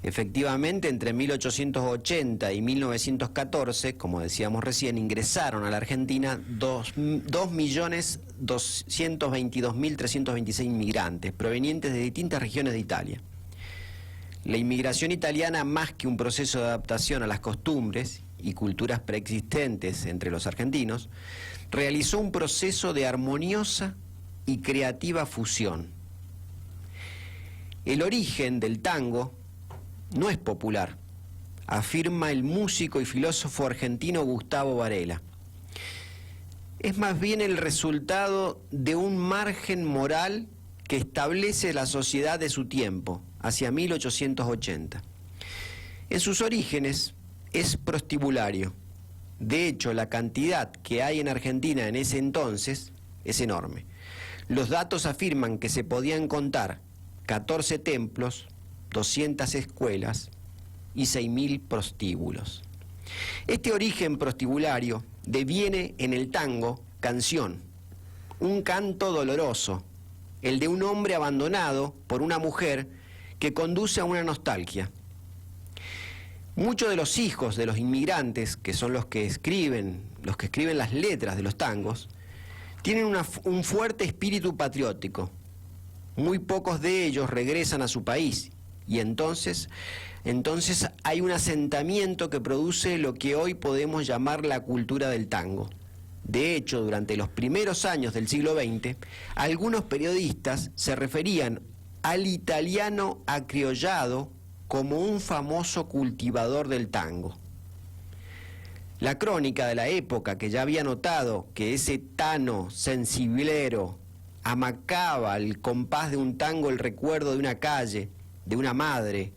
Efectivamente, entre 1880 y 1914, como decíamos recién, ingresaron a la Argentina 2.222.326 inmigrantes provenientes de distintas regiones de Italia. La inmigración italiana, más que un proceso de adaptación a las costumbres y culturas preexistentes entre los argentinos, realizó un proceso de armoniosa y creativa fusión. El origen del tango no es popular, afirma el músico y filósofo argentino Gustavo Varela. Es más bien el resultado de un margen moral que establece la sociedad de su tiempo, hacia 1880. En sus orígenes es prostibulario. De hecho, la cantidad que hay en Argentina en ese entonces es enorme. Los datos afirman que se podían contar 14 templos, 200 escuelas y 6.000 prostíbulos. Este origen prostibulario deviene en el tango canción, un canto doloroso, el de un hombre abandonado por una mujer que conduce a una nostalgia. Muchos de los hijos de los inmigrantes, que son los que escriben las letras de los tangos, tienen un fuerte espíritu patriótico. Muy pocos de ellos regresan a su país y entonces hay un asentamiento que produce lo que hoy podemos llamar la cultura del tango. De hecho, durante los primeros años del siglo XX, algunos periodistas se referían al italiano acriollado como un famoso cultivador del tango. La crónica de la época, que ya había notado que ese tano sensiblero amacaba al compás de un tango el recuerdo de una calle, de una madre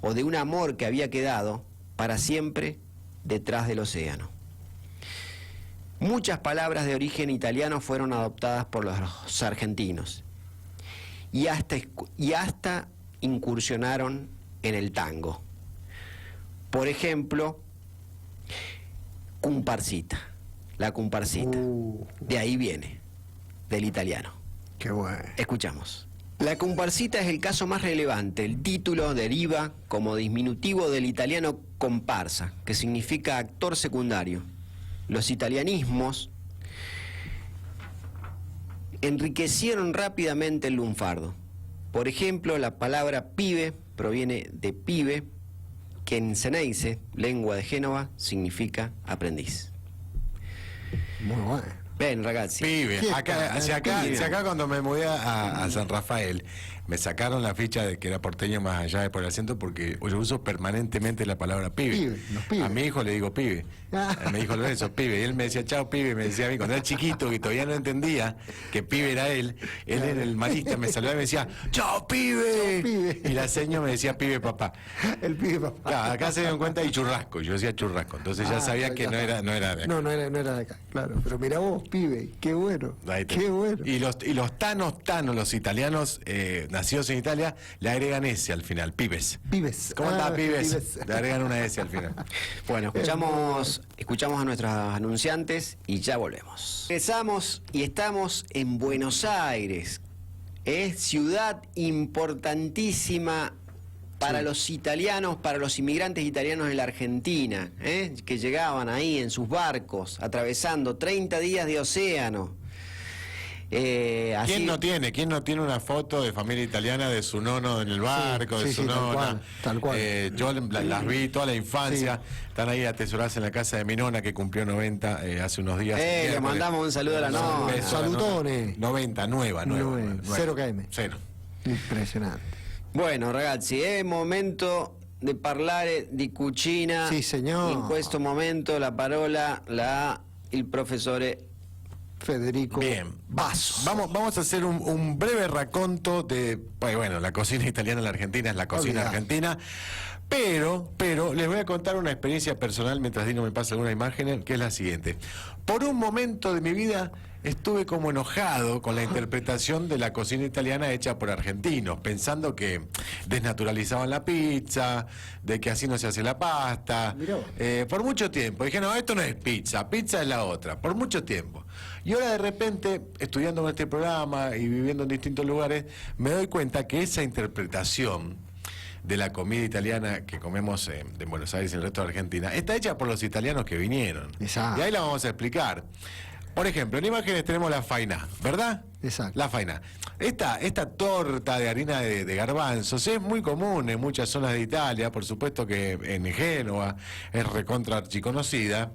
o de un amor que había quedado para siempre detrás del océano. Muchas palabras de origen italiano fueron adoptadas por los argentinos y hasta incursionaron en el tango. Por ejemplo, comparsita, la comparsita. De ahí viene, del italiano. Qué bueno. Escuchamos. La comparsita es el caso más relevante. El título deriva como diminutivo del italiano comparsa, que significa actor secundario. Los italianismos enriquecieron rápidamente el lunfardo. Por ejemplo, la palabra pibe proviene de pibe, que en Ceneice, lengua de Génova, significa aprendiz. Muy bueno. Ven, ragazzi. Pibe, ¿Qué acá, tal, si acá, pibe? si acá cuando me mudé a San Rafael, me sacaron la ficha de que era porteño más allá de por el acento, porque yo uso permanentemente la palabra pibe. Pibe, los pibes. A mi hijo le digo pibe. Me dijo Lorenzo, pibe. Y él me decía, chao, pibe. Me decía a mí, cuando era chiquito, que todavía no entendía que pibe era él era el marista, me saludaba y me decía, chao, pibe. Chao, pibe. Y la seño me decía, pibe, papá. El pibe papá. Claro, acá se dieron cuenta y churrasco. Yo decía churrasco. Entonces ya sabía que no era de acá. No era de acá, claro. Pero mira vos, pibe, qué bueno. Ahí está. Qué bueno. Y los tanos, los italianos nacidos en Italia, le agregan S al final, pibes. Pibes. ¿Cómo andás, pibes? pibes. Le agregan una S al final. Bueno, escuchamos a nuestros anunciantes y ya volvemos. Empezamos y estamos en Buenos Aires. Es ciudad importantísima para los italianos, para los inmigrantes italianos en la Argentina, que llegaban ahí en sus barcos, atravesando 30 días de océano. ¿Quién no tiene una foto de familia italiana de su nono en el barco, de sí, su sí, tal nona? cual, tal cual. Yo las vi toda la infancia, están ahí atesoradas en la casa de mi nona que cumplió 90 hace unos días. Le mandamos un saludo a la nona. Un beso a la nona. Salutones. 90, nueva. 0 km. Cero. Impresionante. Bueno, ragazzi, è momento di parlare di cucina. Sì, signor. In questo momento la parola la ha il professore Federico Bien, Basso. vamos a hacer un breve raconto de, bueno, la cocina italiana en la Argentina es la cocina Olvidá. argentina, pero les voy a contar una experiencia personal mientras Dino me pasa alguna imagen, que es la siguiente. Por un momento de mi vida estuve como enojado con la interpretación de la cocina italiana hecha por argentinos, pensando que desnaturalizaban la pizza, de que así no se hace la pasta. Mirá vos. Por mucho tiempo. Dije, no, esto no es pizza es la otra. Por mucho tiempo. Y ahora de repente, estudiando en este programa y viviendo en distintos lugares, me doy cuenta que esa interpretación de la comida italiana que comemos en Buenos Aires y en el resto de Argentina está hecha por los italianos que vinieron. Exacto. Y ahí la vamos a explicar. Por ejemplo, en imágenes tenemos la faina, ¿verdad? Exacto. La faina. Esta torta de harina de garbanzos es muy común en muchas zonas de Italia, por supuesto que en Génova es recontra archiconocida.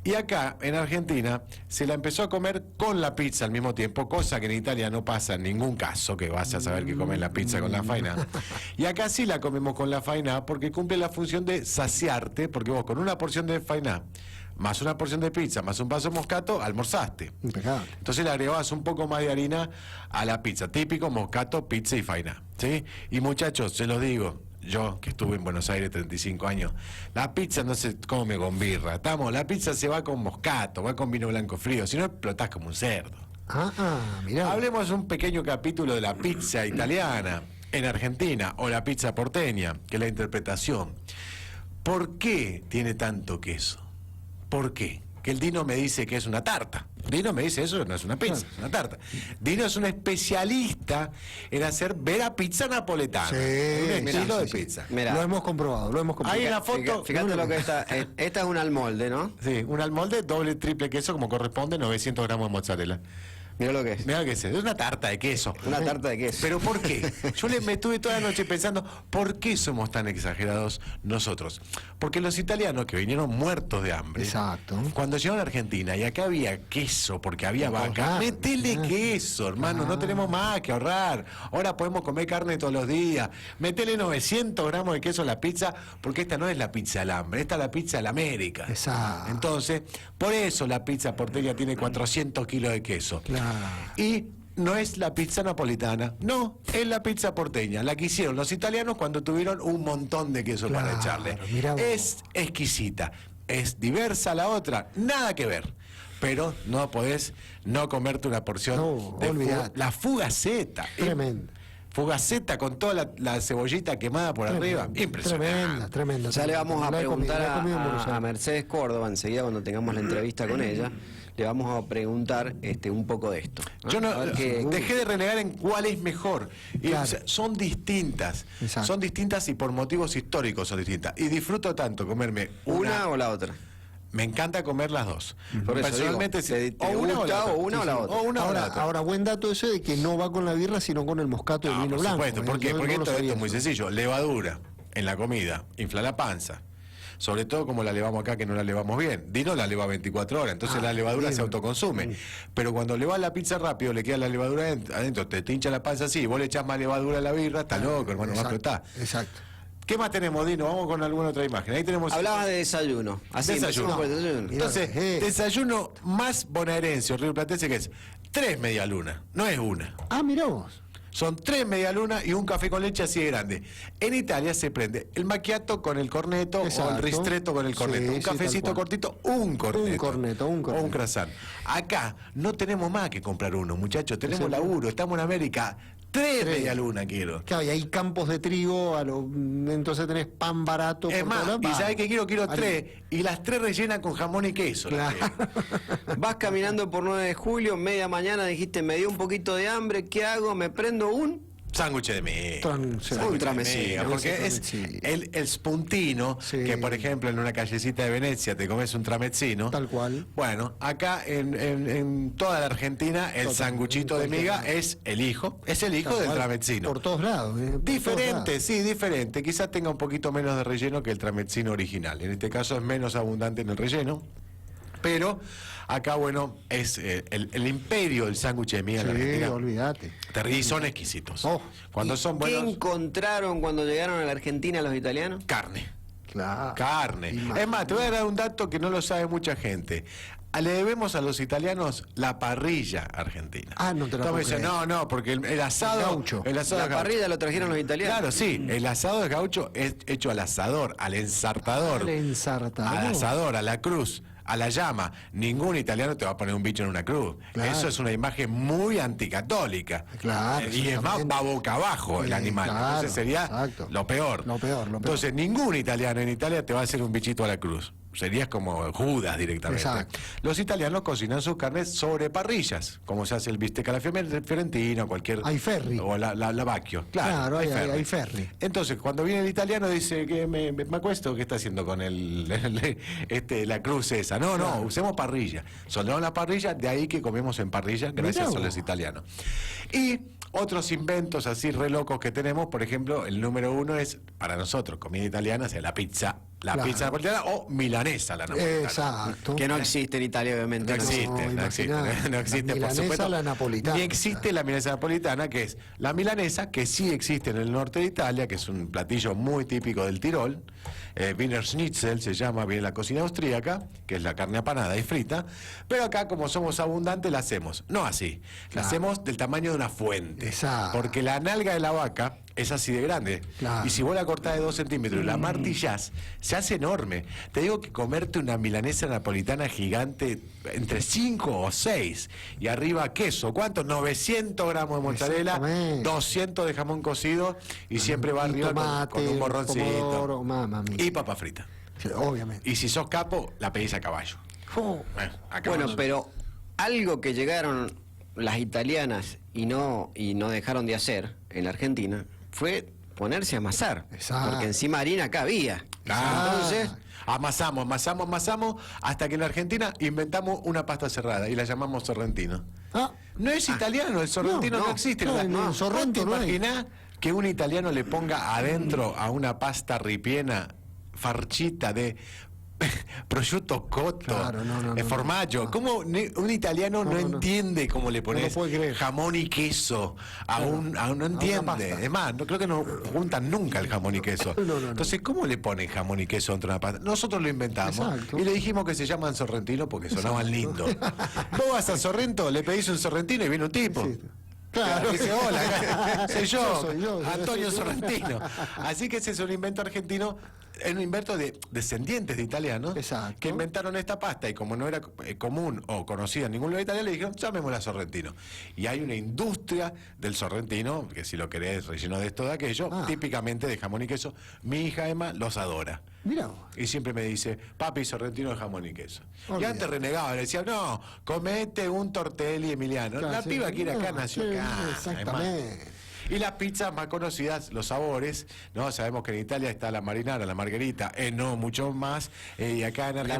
Y acá, en Argentina, se la empezó a comer con la pizza al mismo tiempo, cosa que en Italia no pasa en ningún caso, que vas a saber que comen la pizza con la faina. Y acá sí la comemos con la faina porque cumple la función de saciarte, porque vos con una porción de faina, más una porción de pizza, más un vaso de moscato, almorzaste. Impecable. Entonces le agregabas un poco más de harina a la pizza. Típico moscato, pizza y faina, ¿sí? Y muchachos, se los digo, yo que estuve en Buenos Aires 35 años, la pizza no se come con birra. La pizza se va con moscato, va con vino blanco frío, si no explotás como un cerdo. Mirá. Hablemos un pequeño capítulo de la pizza italiana en Argentina o la pizza porteña, que es la interpretación. ¿Por qué tiene tanto queso? ¿Por qué? Que el Dino me dice que es una tarta. Dino me dice eso, no es una pizza, es una tarta. Dino es un especialista en hacer vera pizza napoletana. Sí, un estilo de sí. pizza. Mirá. Lo hemos comprobado. Ahí en la foto. Fíjate lo que está. Esta es un almolde, ¿no? Sí, un almolde doble, triple queso, como corresponde, 900 gramos de mozzarella. Mira lo que es. Mira que es una tarta de queso. Una tarta de queso. ¿Pero por qué? Yo me estuve toda la noche pensando, ¿por qué somos tan exagerados nosotros? Porque los italianos que vinieron muertos de hambre, Exacto. cuando llegaron a Argentina y acá había queso, porque había vaca, metele queso, hermano, no tenemos más que ahorrar. Ahora podemos comer carne todos los días. Metele 900 gramos de queso a la pizza, porque esta no es la pizza del hambre, esta es la pizza de la América. Exacto. Entonces, por eso la pizza porteña tiene 400 kilos de queso. Claro. Y no es la pizza napolitana, no, es la pizza porteña, la que hicieron los italianos cuando tuvieron un montón de queso para Claro, echarle. mirá vos. Es exquisita, es diversa a la otra, nada que ver. pero no podés no comerte una porción No, de olvidate. la fugaceta. Tremenda. Fugaceta con toda la cebollita quemada por arriba. Impresionante. Tremenda. Ya le vamos a La he comido, preguntar la he comido en Buenos a Aires. Mercedes Córdoba, enseguida cuando tengamos la entrevista con ella, le vamos a preguntar un poco de esto. Yo no A ver qué- dejé de renegar en cuál es mejor. Y, Claro. o sea, son distintas. Exacto. Son distintas y por motivos históricos son distintas. Y disfruto tanto comerme ¿Una o la otra? Me encanta comer las dos. Por eso Personalmente, digo, sí. ¿te gusta o una o la otra? O una o la Ahora, otra. ahora, buen dato ese de que no va con la birra, sino con el moscato del No, vino por blanco. supuesto. ¿Por qué? Yo Porque no lo esto sabía es muy eso. sencillo. Levadura en la comida infla la panza. Sobre todo como la levamos acá, que no la levamos bien. Dino la leva 24 horas, entonces la levadura bien. se autoconsume. Pero cuando le va la pizza rápido, le queda la levadura adentro, te hincha la panza así, vos le echás más levadura a la birra, está loco, hermano, va a explotar. Exacto. ¿Qué más tenemos, Dino? Vamos con alguna otra imagen. Ahí tenemos... Hablabas de desayuno. Así Desayuno. empezamos por el desayuno. Mira, Entonces, desayuno más bonaerense o rioplatense que es 3 medialunas, no es una. Ah, mirá vos. Son 3 medialunas y un café con leche así de grande. En Italia se prende el macchiato con el corneto o Exacto. el ristretto con el corneto. Sí, un sí, tal cafecito cual. cortito, un corneto. Un corneto. O un croissant. Acá no tenemos más que comprar uno, muchachos. Tenemos Exacto. laburo, estamos en América. 3 medialunas quiero. Claro, y hay campos de trigo, entonces tenés pan barato. Es por más, todos y lados. ¿sabés qué quiero? Quiero Harina. 3. Y las 3 rellenas con jamón y queso. las Claro. quiero. Vas caminando por 9 de julio, media mañana, dijiste, me dio un poquito de hambre, ¿qué hago? ¿Me prendo un? Sándwich de miga. Sándwich Sándwich de tramesino, miga, porque es sí. el spuntino, Sí. que por ejemplo en una callecita de Venecia te comes un tramezzino. Tal cual. Bueno, acá en toda la Argentina el Total, sanguchito de en cualquier miga lado. es el hijo Tal del cual. tramezzino. Por todos lados. Por todos Diferente, lados. sí, diferente. Quizás tenga un poquito menos de relleno que el tramezzino original. En este caso es menos abundante en el relleno. Pero acá, bueno, es el imperio del sándwich de miga en la Sí, Argentina. olvídate. Y son exquisitos. Oh. Cuando son ¿Qué buenos, encontraron cuando llegaron a la Argentina los italianos? carne. Claro. Carne. Es más, te voy a dar un dato que no lo sabe mucha gente. Le debemos a los italianos la parrilla argentina. Ah, no te lo Entonces me puedo dicen, creer. no, porque el asado. El gaucho. El asado La es gaucho. parrilla lo trajeron los italianos. Claro, sí. El asado es gaucho es hecho al asador, al ensartador. Al ensartador. Al asador, a la cruz, a la llama. Ningún italiano te va a poner un bicho en una cruz. Claro. Eso es una imagen muy anticatólica. Claro, Y es más, exactamente. va boca abajo el Sí, animal. claro, Entonces sería exacto. lo peor. Lo peor. Entonces, ningún italiano en Italia te va a hacer un bichito a la cruz. Serías como Judas directamente. Exacto. Los italianos cocinan sus carnes sobre parrillas, como se hace el bistec a la fiorentina, cualquier... Hay ferri. O la vacchio. Claro, Claro, hay ferri. Entonces, cuando viene el italiano dice que me acuesto, ¿qué está haciendo con la cruz esa? No, Claro. usemos parrilla. Soldamos la parrilla, de ahí que comemos en parrilla, gracias Mirá a los vos. italianos. Y otros inventos así re locos que tenemos, por ejemplo, el número 1 es, para nosotros, comida italiana, es la pizza. La Claro. pizza napolitana o milanesa la napolitana. Exacto. Que no existe en Italia, obviamente. No ¿no? existe, No, no existe, imaginá, no existe, la por milanesa, supuesto. la napolitana. Ni existe la milanesa napolitana, que es la milanesa, que sí existe en el norte de Italia, que es un platillo muy típico del Tirol. Wiener Schnitzel se llama, viene de la cocina austríaca, que es la carne apanada y frita. Pero acá, como somos abundantes, la hacemos. No así, la Claro. hacemos del tamaño de una fuente. Exacto. Porque la nalga de la vaca es así de grande. Claro. Y si vos la cortás de 2 centímetros y la martillás, se hace enorme. Te digo que comerte una milanesa napolitana gigante entre 5 o 6 y arriba queso. ¿Cuánto? 900 gramos de mozzarella, Exactamente. 200 de jamón cocido y siempre va Y arriba tomate, con un morroncito. pomodoro, mamma mía. Y papa frita. Sí, obviamente. Y si sos capo, la pedís a caballo. Oh, Acá Bueno, vamos. pero algo que llegaron las italianas y no dejaron de hacer en la Argentina fue ponerse a amasar. Exacto. Porque encima harina acá había. Ah, Entonces, amasamos hasta que en la Argentina inventamos una pasta cerrada y la llamamos sorrentino. Ah, No es italiano, el sorrentino no, no, existe. no, La- en el Sorrento ¿Vos no te hay. imaginás que un italiano le ponga adentro a una pasta ripiena farchita de prosciutto cotto, Claro, no, formaggio? no. ¿Cómo un italiano no, No. entiende cómo le pones lo puede creer. jamón y queso a no entiende? pasta. Es más, no creo que no juntan nunca el jamón y queso. No. Entonces, ¿cómo le ponen jamón y queso entre una pasta? Nosotros lo inventamos Exacto. y le dijimos que se llaman sorrentino porque sonaban lindos. Vos vas a Sorrento, le pedís un sorrentino y viene un tipo. Sí. Claro. Dice, hola, soy yo, Soy yo. Antonio Sorrentino. Así que ese es un invento argentino un invento de descendientes de italianos Exacto. que inventaron esta pasta y como no era común o conocida en ningún lugar italiano, le dijeron, llamémosla sorrentino. Y hay una industria del sorrentino, que si lo querés relleno de esto o de aquello, típicamente de jamón y queso. Mi hija Emma los adora. Mirá vos. Y siempre me dice, papi, sorrentino de jamón y queso. Y Olvidate. antes renegaba, le decía, no, comete un tortelli emiliano. Claro, La sí. piba quiere acá, No, nació sí, acá. exactamente. además. Y las pizzas más conocidas, los sabores, ¿no? Sabemos que en Italia está la marinara, la margherita, no mucho más. Y acá en Argentina.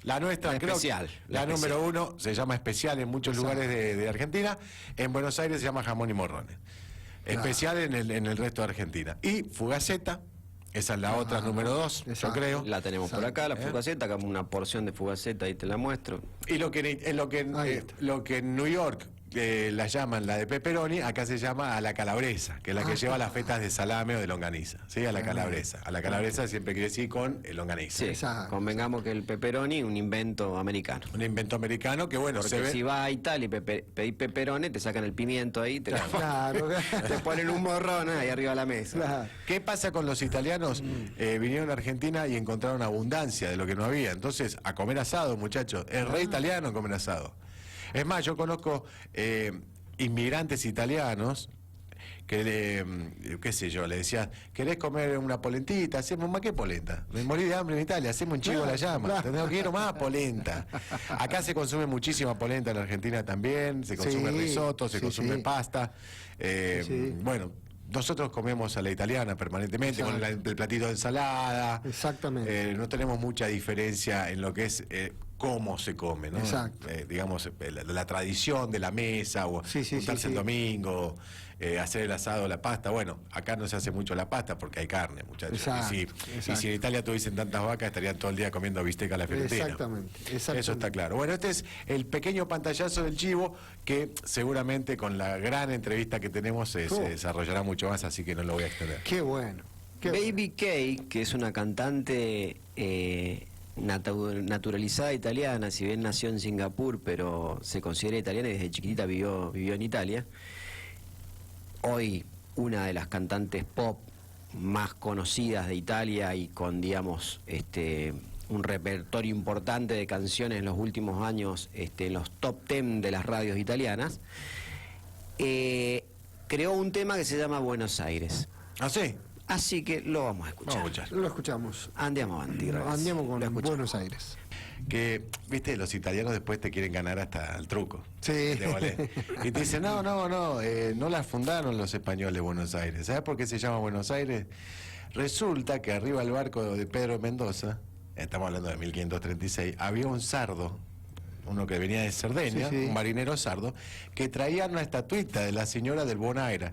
La nuestra, la creo especial, que la la número 1 se llama especial en muchos lugares de Argentina. En Buenos Aires se llama jamón y morrones. Especial en el resto de Argentina. Y fugaceta, esa es la otra número 2, yo exacto. creo. La tenemos por acá, la fugaceta, acá una porción de fugaceta, ahí te la muestro. Y lo que Ahí está. lo que en New York la llaman la de pepperoni, acá se llama a la calabresa, que es la que lleva las fetas de salame o de longaniza, ¿sí? A la calabresa. A la calabresa siempre quiere decir con longaniza. Sí, Exacto. convengamos que el pepperoni un invento americano. Un invento americano que, bueno, Porque se ve... si vas a Italia y pedís pepperoni, te sacan el pimiento ahí, te Claro, te ponen un morrón ahí arriba de la mesa. claro. ¿Qué pasa con los italianos? Vinieron a Argentina y encontraron abundancia de lo que no había. Entonces, a comer asado, muchachos. El rey italiano a comer asado. Es más, yo conozco inmigrantes italianos que, qué sé yo, le decía, ¿querés comer una polentita? Hacemos más que polenta. Me morí de hambre en Italia, hacemos un chivo a la llama. Claro. Quiero más polenta. Acá se consume muchísima polenta en Argentina también, se consume Sí, risotto, se sí, consume sí. pasta. Sí. Bueno, nosotros comemos a la italiana permanentemente, con Exacto. el platito de ensalada. Exactamente. No tenemos mucha diferencia en lo que es cómo se come, ¿no? Exacto. Digamos, la tradición de la mesa, o Sí, sí, juntarse sí, el sí. domingo, hacer el asado, la pasta. Bueno, acá no se hace mucho la pasta porque hay carne, muchachos. Exacto, y exacto. si en Italia tuviesen tantas vacas, estarían todo el día comiendo bisteca a la fiorentina. Exactamente. Eso está claro. Bueno, este es el pequeño pantallazo del chivo que seguramente con la gran entrevista que tenemos se desarrollará mucho más, así que no lo voy a extender. Qué bueno. Qué Baby K, que es una cantante naturalizada italiana, si bien nació en Singapur, pero se considera italiana y desde chiquitita vivió en Italia. Hoy una de las cantantes pop más conocidas de Italia y con, digamos, un repertorio importante de canciones en los últimos años, en los top 10 de las radios italianas, creó un tema que se llama Buenos Aires. ¿Ah, sí? Así que lo vamos a escuchar. Vamos a escuchar. Lo escuchamos. Andiamo avanti, ragazzi. Andiamo con Lo escuchamos. Buenos Aires. Que, viste, los italianos después te quieren ganar hasta el truco. Sí. De volé. Y te dicen, no las fundaron los españoles Buenos Aires. ¿Sabes por qué se llama Buenos Aires? Resulta que arriba del barco de Pedro de Mendoza, estamos hablando de 1536, había un sardo, uno que venía de Cerdeña, Sí, sí. un marinero sardo, que traía una estatuita de la señora del Bonaire.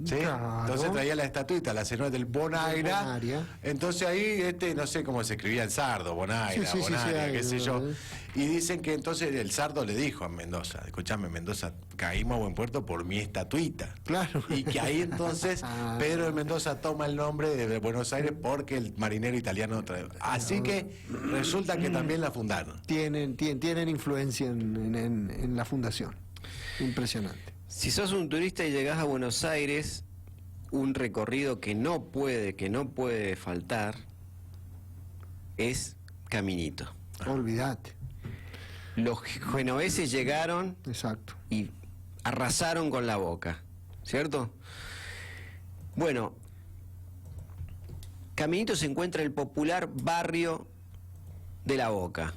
¿Sí? Claro. Entonces traía la estatuita, la señora del Bonaire. Bonaire. Entonces ahí, no sé cómo se escribía el sardo, Bonaire, Sí, sí, sí, Bonaire, sí, qué sé yo. ¿eh? Y dicen que entonces el sardo le dijo a Mendoza, escuchame Mendoza, caímos a buen puerto por mi estatuita. Claro. Y que ahí entonces Pedro de Mendoza toma el nombre de Buenos Aires porque el marinero italiano trae. Así que resulta que también la fundaron. Tienen influencia en la fundación. Impresionante. Si sos un turista y llegás a Buenos Aires, un recorrido que no puede faltar es Caminito. Olvídate. Los genoveses llegaron Exacto. y arrasaron con la Boca, ¿cierto? Bueno, Caminito se encuentra en el popular barrio de la Boca,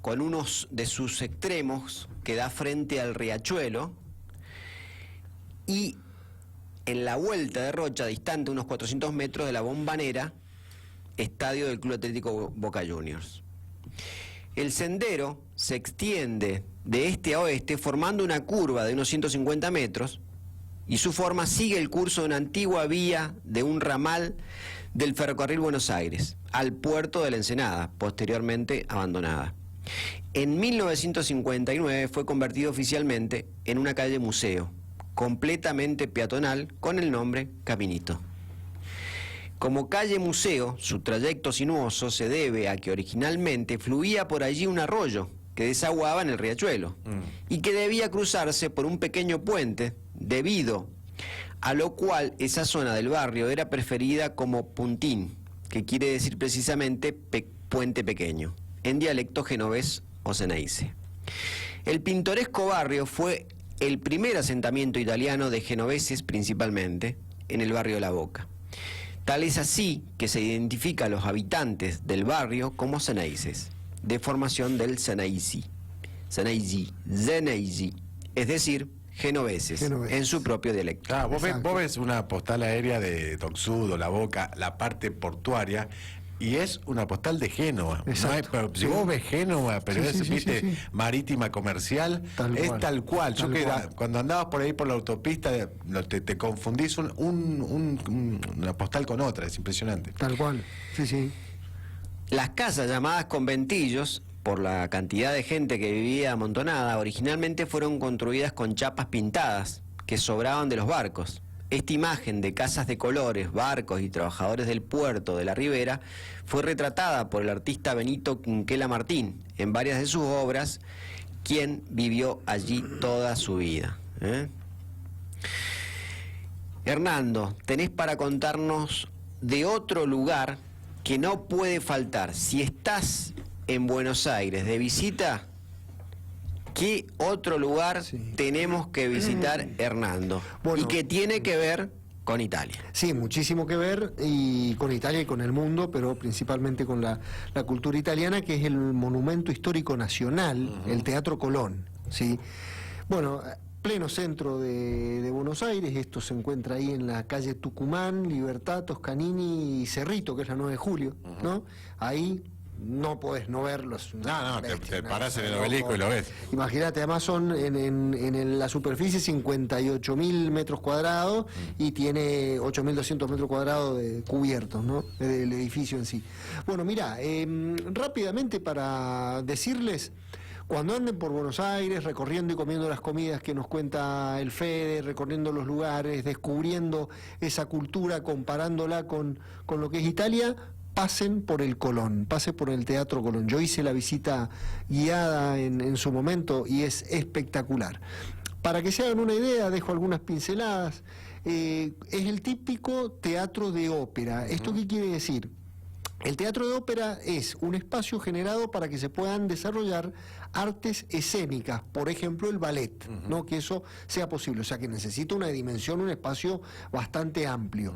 con unos de sus extremos que da frente al riachuelo, y en la vuelta de Rocha, distante unos 400 metros de la Bombonera, estadio del Club Atlético Boca Juniors. El sendero se extiende de este a oeste formando una curva de unos 150 metros y su forma sigue el curso de una antigua vía de un ramal del ferrocarril Buenos Aires al puerto de la Ensenada, posteriormente abandonada. En 1959 fue convertido oficialmente en una calle museo, completamente peatonal, con el nombre Caminito. Como calle museo, su trayecto sinuoso se debe a que originalmente fluía por allí un arroyo que desaguaba en el riachuelo y que debía cruzarse por un pequeño puente, debido a lo cual esa zona del barrio era preferida como Puntín, que quiere decir precisamente puente pequeño, en dialecto genovés o ceneice. El pintoresco barrio fue el primer asentamiento italiano de genoveses principalmente en el barrio de La Boca. Tal es así que se identifica a los habitantes del barrio como ceneices, de formación del Zeneisi, es decir, genoveses, en su propio dialecto. Ah, vos ves una postal aérea de Toxudo, La Boca, la parte portuaria, y es una postal de Génova. No hay, pero si vos ves Génova, pero viste, marítima comercial, es tal cual. Cuando andabas por ahí por la autopista, te confundís una postal con otra, es impresionante. Tal cual, sí. Las casas llamadas conventillos, por la cantidad de gente que vivía amontonada, originalmente fueron construidas con chapas pintadas que sobraban de los barcos. Esta imagen de casas de colores, barcos y trabajadores del puerto de la ribera fue retratada por el artista Benito Quinquela Martín en varias de sus obras, quien vivió allí toda su vida. Hernando, tenés para contarnos de otro lugar que no puede faltar. Si estás en Buenos Aires de visita, ¿qué otro lugar tenemos que visitar, Hernando? Bueno, y que tiene que ver con Italia. Sí, muchísimo que ver, y con Italia y con el mundo, pero principalmente con la cultura italiana, que es el monumento histórico nacional, el Teatro Colón, ¿sí? Bueno, pleno centro de Buenos Aires, esto se encuentra ahí en la calle Tucumán, Libertad, Toscanini y Cerrito, que es la 9 de julio, ¿no? Ahí no podés no verlos. Te parás en el obelisco y lo ves. Imagínate, además son en la superficie 58.000 metros cuadrados y tiene 8.200 metros cuadrados de cubiertos, ¿no? El edificio en sí. Bueno, mira, rápidamente para decirles, cuando anden por Buenos Aires, recorriendo y comiendo las comidas que nos cuenta el Fede, recorriendo los lugares, descubriendo esa cultura, comparándola con lo que es Italia, pasen por el Colón, pasen por el Teatro Colón. Yo hice la visita guiada en su momento y es espectacular. Para que se hagan una idea, dejo algunas pinceladas. Es el típico teatro de ópera. ¿Esto qué quiere decir? El teatro de ópera es un espacio generado para que se puedan desarrollar artes escénicas, por ejemplo el ballet, ¿no? Que eso sea posible, o sea que necesita una dimensión, un espacio bastante amplio.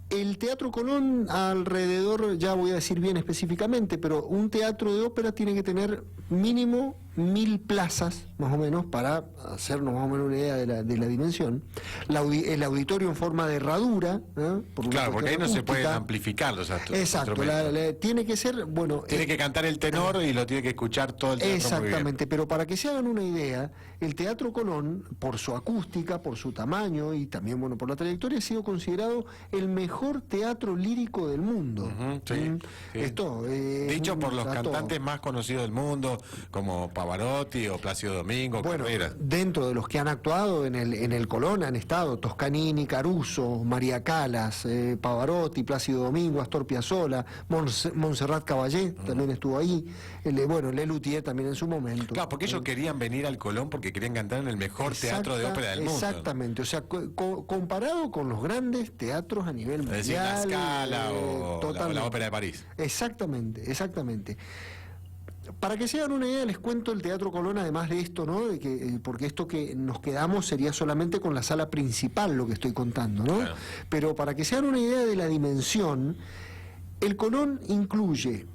El Teatro Colón alrededor, ya voy a decir bien específicamente, pero un teatro de ópera tiene que tener mínimo 1000 plazas, más o menos, para hacernos más o menos una idea de la dimensión. El auditorio en forma de herradura, ¿eh? Claro, porque ahí no se pueden amplificar los actos. Exacto, tiene que ser, bueno... Tiene que cantar el tenor y lo tiene que escuchar todo el teatro. Exactamente, pero para que se hagan una idea, el Teatro Colón, por su acústica, por su tamaño y también, bueno, por la trayectoria, ha sido considerado el mejor teatro lírico del mundo. Esto, dicho por los cantantes más conocidos del mundo, como Pavarotti o Plácido Domingo, bueno, Carrera. Dentro de los que han actuado en el Colón han estado Toscanini, Caruso, María Callas, Pavarotti, Plácido Domingo, Astor Piazzolla, Montserrat Caballé también estuvo ahí, Lelutier también en su momento. Claro, porque ellos querían venir al Colón porque querían cantar en el mejor teatro de ópera del mundo. Exactamente, o sea, comparado con los grandes teatros a nivel mundial. Es decir, la Scala o la Ópera de París. Exactamente. Para que se hagan una idea, les cuento el Teatro Colón, además de esto, ¿no? Porque esto que nos quedamos sería solamente con la sala principal, lo que estoy contando, ¿no? Claro. Pero para que se hagan una idea de la dimensión, el Colón incluye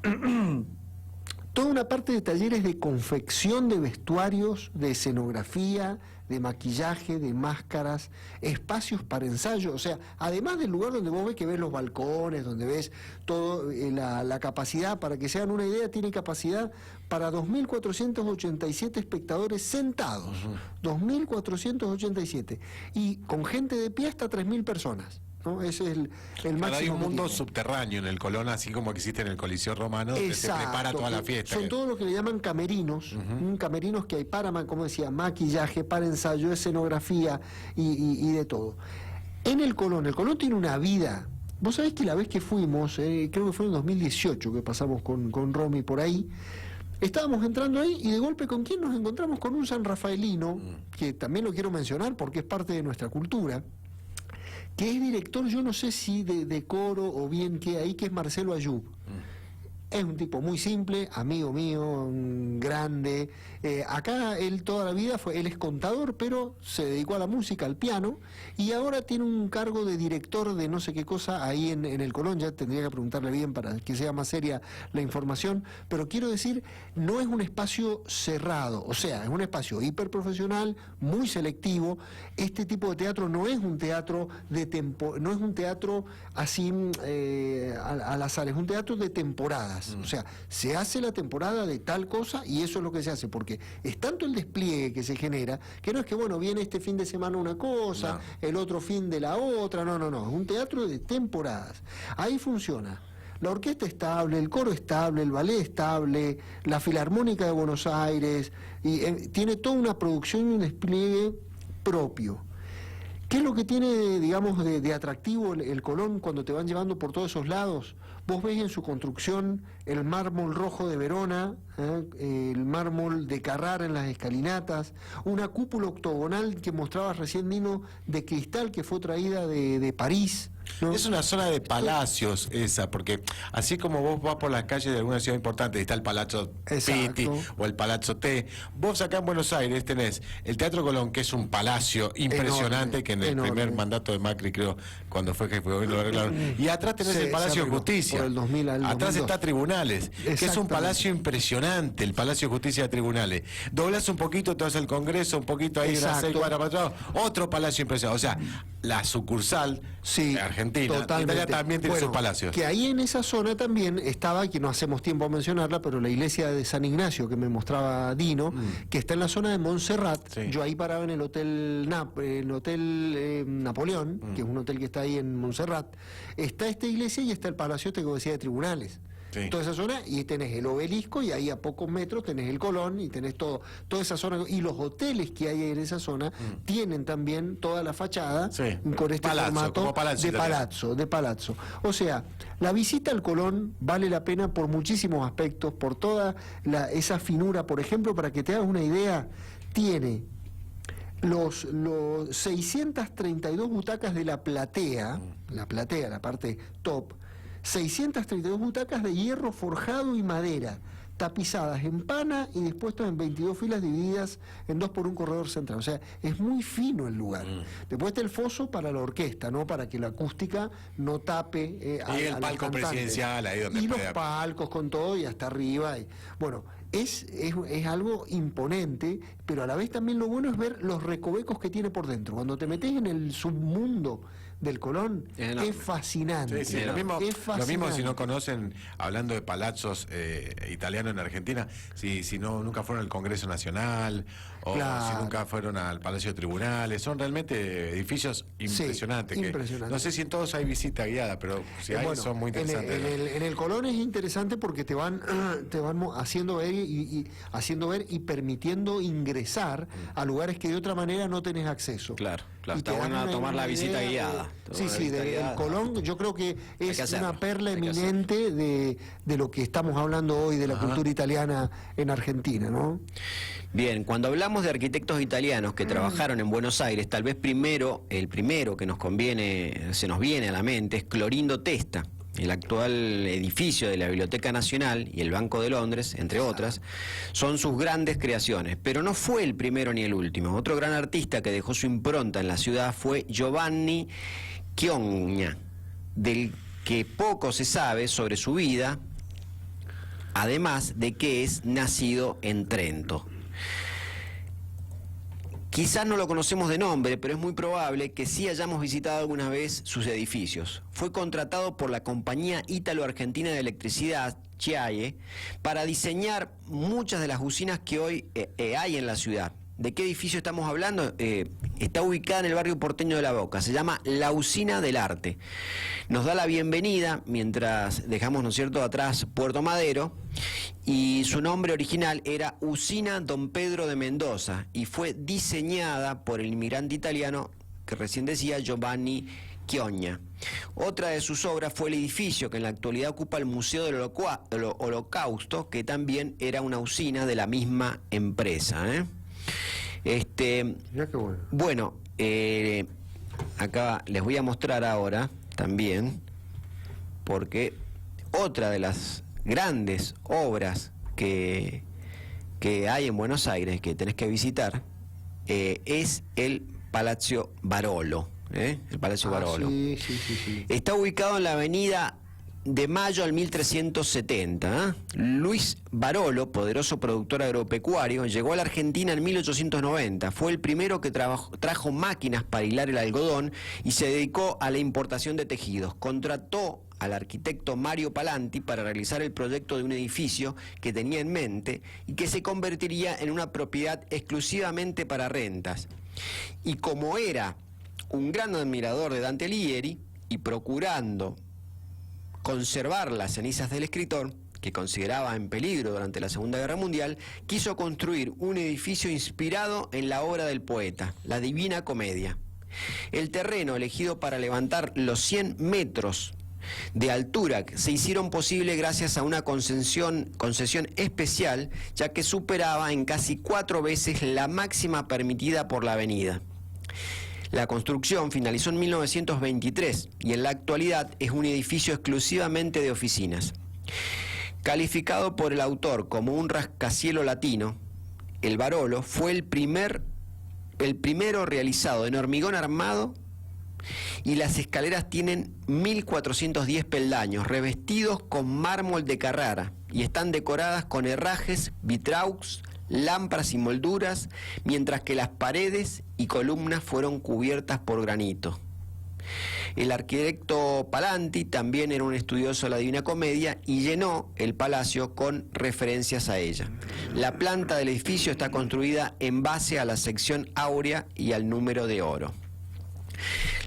toda una parte de talleres de confección de vestuarios, de escenografía, de maquillaje, de máscaras, espacios para ensayo, o sea, además del lugar donde vos ves que ves los balcones, donde ves todo, la capacidad, para que se hagan una idea, tiene capacidad para 2.487 espectadores sentados, 2.487, y con gente de pie hasta 3.000 personas. ¿No? Ese es el máximo. Hay un mundo subterráneo en el Colón, así como existe en el Coliseo Romano, donde se prepara toda la fiesta. Son todos lo que le llaman camerinos, camerinos que hay para, como decía, maquillaje, para ensayo, escenografía y de todo. En el Colón tiene una vida. Vos sabés que la vez que fuimos, creo que fue en 2018 que pasamos con Romy por ahí, estábamos entrando ahí y de golpe, ¿con quién nos encontramos? Con un sanrafaelino, que también lo quiero mencionar porque es parte de nuestra cultura, que es director, yo no sé si de coro o bien que ahí, que es Marcelo Ayub. Es un tipo muy simple, amigo mío, un grande. Acá él toda la vida él es contador, pero se dedicó a la música, al piano, y ahora tiene un cargo de director de no sé qué cosa ahí en el Colón. Ya tendría que preguntarle bien para que sea más seria la información, pero quiero decir, no es un espacio cerrado, o sea, es un espacio hiperprofesional, muy selectivo. Este tipo de teatro no es un teatro no es un teatro así al azar, es un teatro de temporadas. O sea, se hace la temporada de tal cosa y eso es lo que se hace, porque es tanto el despliegue que se genera, que no es que, bueno, viene este fin de semana una cosa, el otro fin de la otra, no, es un teatro de temporadas. Ahí funciona la orquesta estable, el coro estable, el ballet estable, la Filarmónica de Buenos Aires, y tiene toda una producción y un despliegue propio. ¿Qué es lo que tiene, digamos, de atractivo el Colón cuando te van llevando por todos esos lados? Vos ves en su construcción el mármol rojo de Verona, el mármol de Carrara en las escalinatas, una cúpula octogonal que mostrabas recién, Dino, de cristal que fue traída de París, ¿no? Es una zona de palacios esa, porque así como vos vas por las calles de alguna ciudad importante, está el Palazzo Pitti o el Palazzo T, vos acá en Buenos Aires tenés el Teatro Colón, que es un palacio impresionante, enorme, que en el primer mandato de Macri, creo, cuando fue jefe de gobierno, lo arreglaron. Y atrás tenés el Palacio de Justicia. Por el 2000 al atrás 2002. está Tribunales, que es un palacio impresionante, el Palacio de Justicia de Tribunales. Doblás un poquito, te vas al Congreso, un poquito ahí, unas 6 cuadras para atrás, otro palacio impresionante. O sea, la sucursal Argentina, Italia también tiene sus palacios. Que ahí en esa zona también estaba, que no hacemos tiempo a mencionarla, pero la iglesia de San Ignacio que me mostraba Dino, que está en la zona de Montserrat. Sí. Yo ahí paraba en el hotel Napoleón, que es un hotel que está ahí en Montserrat. Está esta iglesia y está el palacio este que decía de Tribunales. Sí. Toda esa zona, y tenés el obelisco, y ahí a pocos metros tenés el Colón, y tenés toda esa zona, y los hoteles que hay en esa zona tienen también toda la fachada con este formato de palazzo. O sea, la visita al Colón vale la pena por muchísimos aspectos, por toda esa finura. Por ejemplo, para que te hagas una idea, tiene los 632 butacas de la platea, la parte top, 632 butacas de hierro forjado y madera, tapizadas en pana y dispuestas en 22 filas divididas en 2 por un corredor central. O sea, es muy fino el lugar. Después está el foso para la orquesta, ¿no? Para que la acústica no tape y el palco presidencial, ahí donde y los palcos con todo y hasta arriba. Bueno, es algo imponente, pero a la vez también lo bueno es ver los recovecos que tiene por dentro. Cuando te metes en el submundo del Colón, es fascinante. Sí, lo mismo si no conocen, hablando de palazos italianos en Argentina, si no nunca fueron al Congreso Nacional o si nunca fueron al Palacio de Tribunales, son realmente edificios impresionantes. No sé si en todos hay visita guiada, pero si hay, son muy interesantes. En el Colón es interesante porque te van haciendo ver y permitiendo ingresar a lugares que de otra manera no tenés acceso. Claro, Y está te bueno dan tomar la visita guiada. El Colón yo creo que es una perla eminente de lo que estamos hablando hoy de la cultura italiana en Argentina, ¿no? Bien, cuando hablamos de arquitectos italianos que trabajaron en Buenos Aires, tal vez el primero que se nos viene a la mente es Clorindo Testa, el actual edificio de la Biblioteca Nacional y el Banco de Londres, entre otras, son sus grandes creaciones. Pero no fue el primero ni el último. Otro gran artista que dejó su impronta en la ciudad fue Giovanni Chiogna, del que poco se sabe sobre su vida, además de que es nacido en Trento. Quizás no lo conocemos de nombre, pero es muy probable que sí hayamos visitado alguna vez sus edificios. Fue contratado por la compañía ítalo-argentina de electricidad, CIAE, para diseñar muchas de las usinas que hoy hay en la ciudad. ¿De qué edificio estamos hablando? Está ubicada en el barrio porteño de La Boca, se llama La Usina del Arte. Nos da la bienvenida mientras dejamos, ¿no es cierto?, atrás Puerto Madero, y su nombre original era Usina Don Pedro de Mendoza y fue diseñada por el inmigrante italiano que recién decía Giovanni Chiogna. Otra de sus obras fue el edificio que en la actualidad ocupa el Museo del Holocausto, que también era una usina de la misma empresa, Mirá qué bueno. Bueno, acá les voy a mostrar ahora también, porque otra de las grandes obras que hay en Buenos Aires, que tenés que visitar, es el Palacio Barolo. El Palacio Barolo. Sí. Está ubicado en la avenida de Mayo al 1370. Luis Barolo, poderoso productor agropecuario, llegó a la Argentina en 1890. Fue el primero que trajo máquinas para hilar el algodón y se dedicó a la importación de tejidos. Contrató al arquitecto Mario Palanti para realizar el proyecto de un edificio que tenía en mente y que se convertiría en una propiedad exclusivamente para rentas. Y como era un gran admirador de Dante Alighieri y procurando conservar las cenizas del escritor, que consideraba en peligro durante la Segunda Guerra Mundial, quiso construir un edificio inspirado en la obra del poeta, la Divina Comedia. El terreno elegido para levantar los 100 metros de altura se hicieron posible gracias a una concesión especial, ya que superaba en casi 4 veces la máxima permitida por la avenida. La construcción finalizó en 1923 y en la actualidad es un edificio exclusivamente de oficinas. Calificado por el autor como un rascacielos latino, el Barolo fue el primero realizado en hormigón armado, y las escaleras tienen 1410 peldaños revestidos con mármol de Carrara y están decoradas con herrajes, vitraux, lámparas y molduras, mientras que las paredes y columnas fueron cubiertas por granito. El arquitecto Palanti también era un estudioso de la Divina Comedia y llenó el palacio con referencias a ella. La planta del edificio está construida en base a la sección áurea y al número de oro.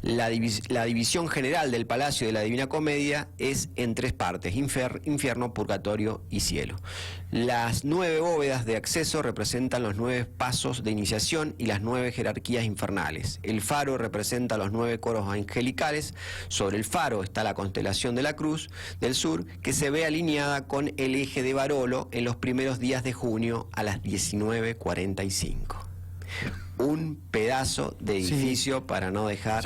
La división general del Palacio de la Divina Comedia es en 3 partes: infierno, purgatorio y cielo. Las 9 bóvedas de acceso representan los 9 pasos de iniciación y las 9 jerarquías infernales. El faro representa los 9 coros angelicales. Sobre el faro está la constelación de la Cruz del Sur, que se ve alineada con el eje de Barolo en los primeros días de junio a las 19:45. Un pedazo de edificio para no dejar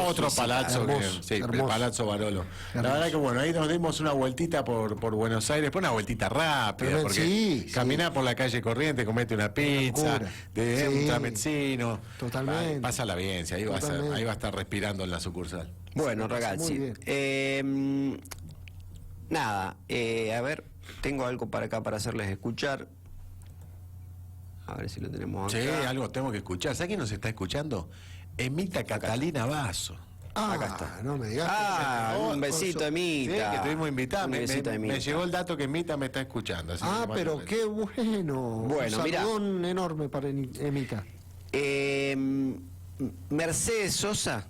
otro palazzo, el Palazzo Barolo. La verdad que bueno, ahí nos dimos una vueltita por Buenos Aires, una vueltita rápida, porque caminar por la calle Corriente, comete una pizza, un tramezzino, totalmente. Pásala bien, ahí va a estar respirando en la sucursal. Bueno, ragazzi, nada, a ver, tengo algo para acá para hacerles escuchar. A ver si lo tenemos acá. Sí, algo tengo que escuchar. ¿Sabes quién nos está escuchando? Emita Catalina Basso. Acá está. No me digas. Un besito, Emita. Sí, que tuvimos invitada. Me Emita. llegó el dato que Emita me está escuchando. Así pero qué bueno. Bueno, un saludón enorme para Emita. Mercedes Sosa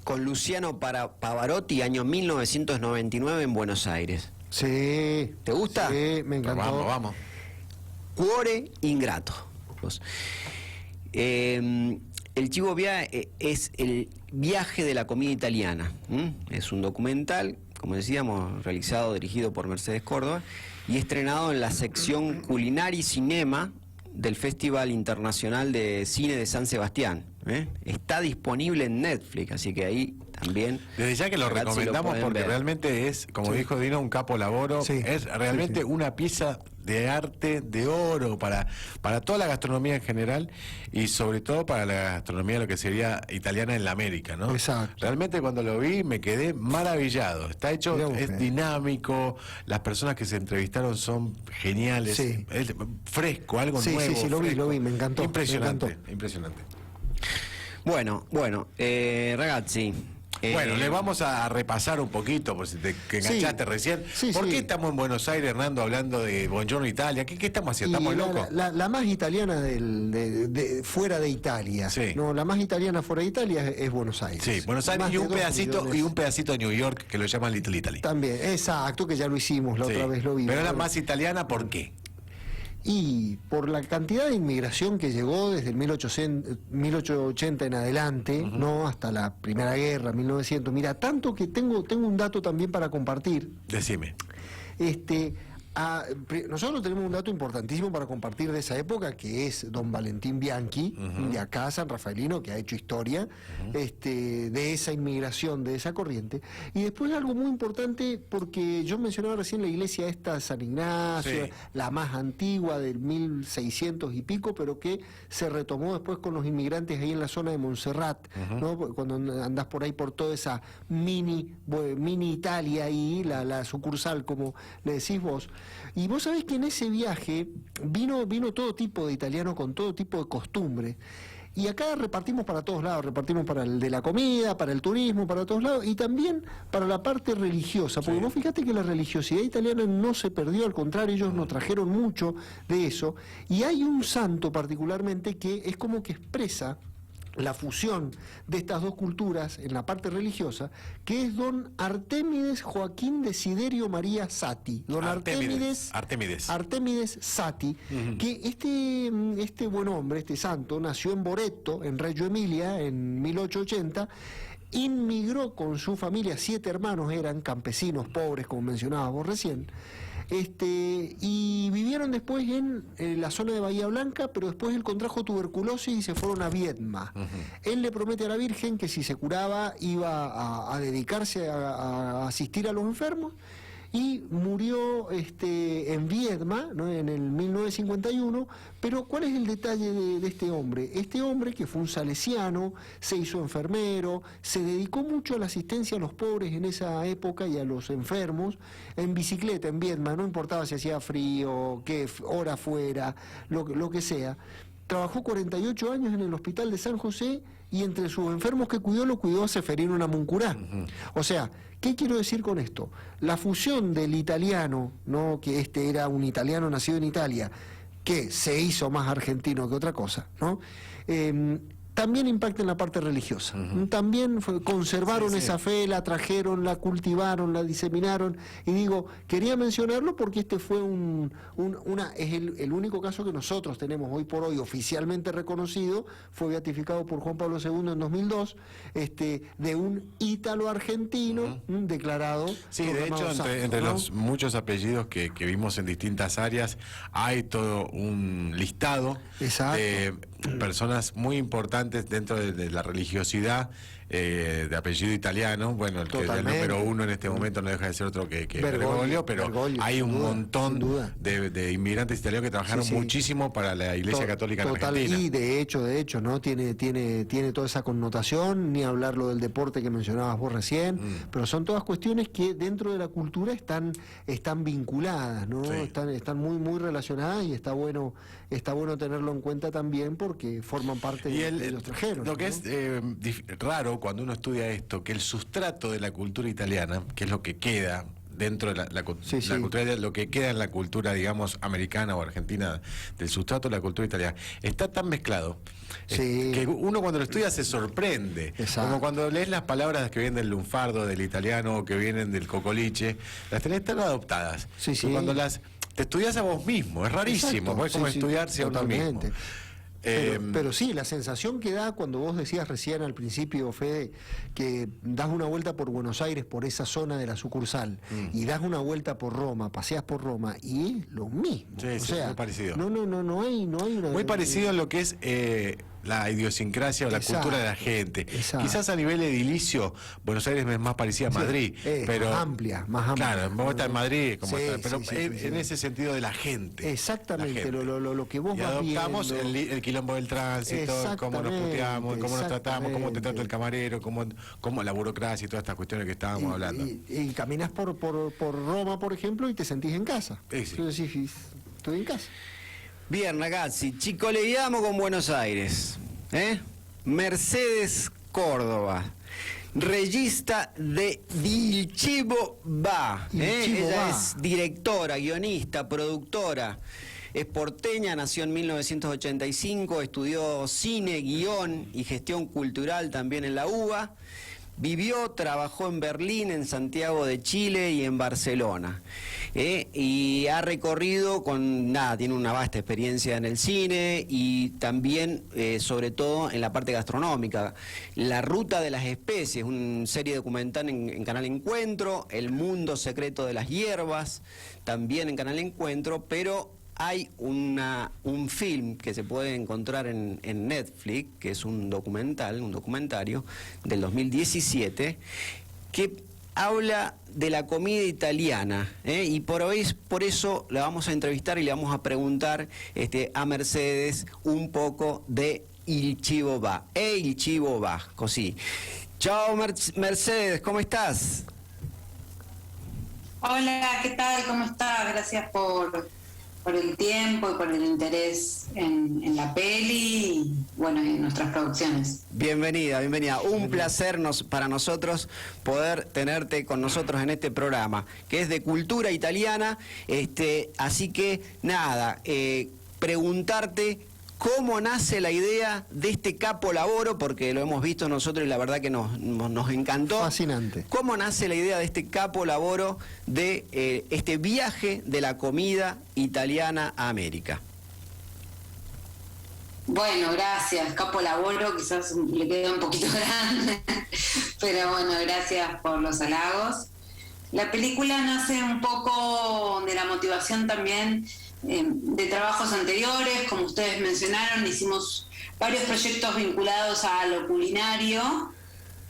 con Luciano Pavarotti, año 1999 en Buenos Aires. Sí. ¿Te gusta? Sí, me encantó. Vamos. Cuore ingrato. El Chivo Via es el viaje de la comida italiana. Es un documental, como decíamos, realizado, dirigido por Mercedes Córdoba y estrenado en la sección Culinari Cinema del Festival Internacional de Cine de San Sebastián. Está disponible en Netflix, así que ahí también... Desde ya que lo recomendamos porque realmente es, como dijo Dino, un capolavoro. Es realmente una pieza de arte de oro para toda la gastronomía en general y sobre todo para la gastronomía lo que sería italiana en la América, ¿no? Exacto. Realmente cuando lo vi me quedé maravillado. Está hecho, es dinámico, las personas que se entrevistaron son geniales, es fresco, algo nuevo. Sí, lo vi, me encantó. Impresionante. Bueno, ragazzi. Bueno, le vamos a repasar un poquito, por si te enganchaste recién. ¿Por qué estamos en Buenos Aires, Hernando, hablando de Buongiorno Italia? ¿Qué estamos haciendo? ¿Estamos locos? La más italiana de fuera de Italia. No, la más italiana fuera de Italia es Buenos Aires. Sí, Buenos Aires y un pedacito de New York que lo llaman Little Italy. También, exacto, que ya lo hicimos, la otra vez lo vimos. Pero la más italiana, ¿por qué? Y por la cantidad de inmigración que llegó desde el 1880 en adelante, ¿no? Hasta la Primera Guerra, 1900. Mira, tanto que tengo un dato también para compartir. Decime. Nosotros tenemos un dato importantísimo para compartir de esa época, que es don Valentín Bianchi, de acá, San Rafaelino, que ha hecho historia de esa inmigración, de esa corriente. Y después algo muy importante, porque yo mencionaba recién la iglesia esta San Ignacio, Sí. la más antigua del 1600 y pico, pero que se retomó después con los inmigrantes ahí en la zona de Montserrat, ¿no? Cuando andás por ahí por toda esa mini Italia y la sucursal, como le decís vos. Y vos sabés que en ese viaje vino todo tipo de italiano con todo tipo de costumbres. Y acá repartimos para todos lados, repartimos para el de la comida, para el turismo, para todos lados, y también para la parte religiosa, porque vos fíjate que la religiosidad italiana no se perdió, al contrario, ellos nos trajeron mucho de eso, y hay un santo particularmente que es como que expresa la fusión de estas dos culturas en la parte religiosa, que es don Artemides Joaquín Desiderio María Sati. Don Artemides Sati, que este buen hombre, este santo, nació en Boreto, en Reggio Emilia, en 1880, inmigró con su familia, 7 hermanos, eran campesinos pobres, como mencionabas vos recién, y vivieron después en la zona de Bahía Blanca, pero después él contrajo tuberculosis y se fueron a Viedma. Él le promete a la Virgen que si se curaba iba a dedicarse a asistir a los enfermos, y murió en Viedma, ¿no? En el 1951. Pero ¿cuál es el detalle de este hombre? Este hombre, que fue un salesiano, se hizo enfermero, se dedicó mucho a la asistencia a los pobres en esa época y a los enfermos, en bicicleta en Viedma, no importaba si hacía frío, qué hora fuera, lo que sea. Trabajó 48 años en el hospital de San José, y entre sus enfermos que cuidó, lo cuidó a Seferino Namuncurá. O sea, ¿qué quiero decir con esto? La fusión del italiano, ¿no? Que era un italiano nacido en Italia, que se hizo más argentino que otra cosa, ¿no? También impacta en la parte religiosa. También conservaron esa fe, la trajeron, la cultivaron, la diseminaron. Y digo, quería mencionarlo porque este fue es el único caso que nosotros tenemos hoy por hoy oficialmente reconocido. Fue beatificado por Juan Pablo II en 2002, de un ítalo-argentino declarado. Sí, de hecho, entre ¿no? los muchos apellidos que vimos en distintas áreas, hay todo un listado de personas muy importantes dentro de la religiosidad, de apellido italiano. Bueno, el número uno en este momento no deja de ser otro que Bergoglio, pero hay un montón de inmigrantes italianos que trabajaron muchísimo para la Iglesia Católica en Argentina. Y de hecho, ¿no? Tiene toda esa connotación, ni hablar lo del deporte que mencionabas vos recién, pero son todas cuestiones que dentro de la cultura están vinculadas, ¿no? Están muy relacionadas, y está bueno tenerlo en cuenta también, porque forman parte de los extranjeros. Lo que es raro cuando uno estudia esto, que el sustrato de la cultura italiana, que es lo que queda dentro de la cultura, lo que queda en la cultura, digamos, americana o argentina, del sustrato de la cultura italiana, está tan mezclado que uno cuando lo estudia se sorprende. Como cuando lees las palabras que vienen del lunfardo, del italiano, o que vienen del cocoliche, las tenés tan adoptadas. Cuando te estudias a vos mismo, es rarísimo, es como estudiarse a uno mismo. Pero sí, la sensación que da cuando vos decías recién al principio, Fede, que das una vuelta por Buenos Aires, por esa zona de la sucursal, y das una vuelta por Roma, paseas por Roma, y es lo mismo. O sea, muy parecido. No hay una... Muy parecido a lo que es la idiosincrasia o la cultura de la gente. Quizás a nivel edilicio, Buenos Aires es más parecida a Madrid, pero más amplia. Claro, vos estás en Madrid, pero en ese sentido de la gente. Exactamente, la gente. Lo que vos vas adoptamos viendo. el quilombo del tránsito, cómo nos puteamos, cómo nos tratamos, cómo te trata el camarero, cómo la burocracia y todas estas cuestiones que estábamos hablando. Y caminás por Roma, por ejemplo, y te sentís en casa. Entonces decís, estoy en casa. Bien, ragazzi, ci colleghiamo con Buenos Aires. Mercedes Córdoba, regista de Il Cibo Va. Ella es directora, guionista, productora. Es porteña, nació en 1985, estudió cine, guión y gestión cultural también en la UBA. Vivió, trabajó en Berlín, en Santiago de Chile y en Barcelona. Y ha recorrido tiene una vasta experiencia en el cine y también, sobre todo, en la parte gastronómica. La Ruta de las Especies, una serie documental en Canal Encuentro, El Mundo Secreto de las Hierbas, también en Canal Encuentro, pero hay un film que se puede encontrar en Netflix, que es un documentario del 2017, que habla de la comida italiana, y por eso la vamos a entrevistar y le vamos a preguntar a Mercedes un poco de Il Cibo Va. Il Cibo Va, così. Ciao Mercedes, ¿cómo estás? Hola, ¿qué tal? ¿Cómo estás? Gracias por el tiempo y por el interés en la peli y, bueno, en nuestras producciones. Bienvenida. Un placer para nosotros poder tenerte con nosotros en este programa, que es de cultura italiana. Así que, nada, preguntarte cómo nace la idea de este capolavoro, porque lo hemos visto nosotros y la verdad que nos encantó. Fascinante. ¿Cómo nace la idea de este capolavoro de este viaje de la comida italiana a América? Bueno, gracias. Capolavoro quizás le queda un poquito grande, pero bueno, gracias por los halagos. La película nace un poco de la motivación también de trabajos anteriores. Como ustedes mencionaron, hicimos varios proyectos vinculados a lo culinario,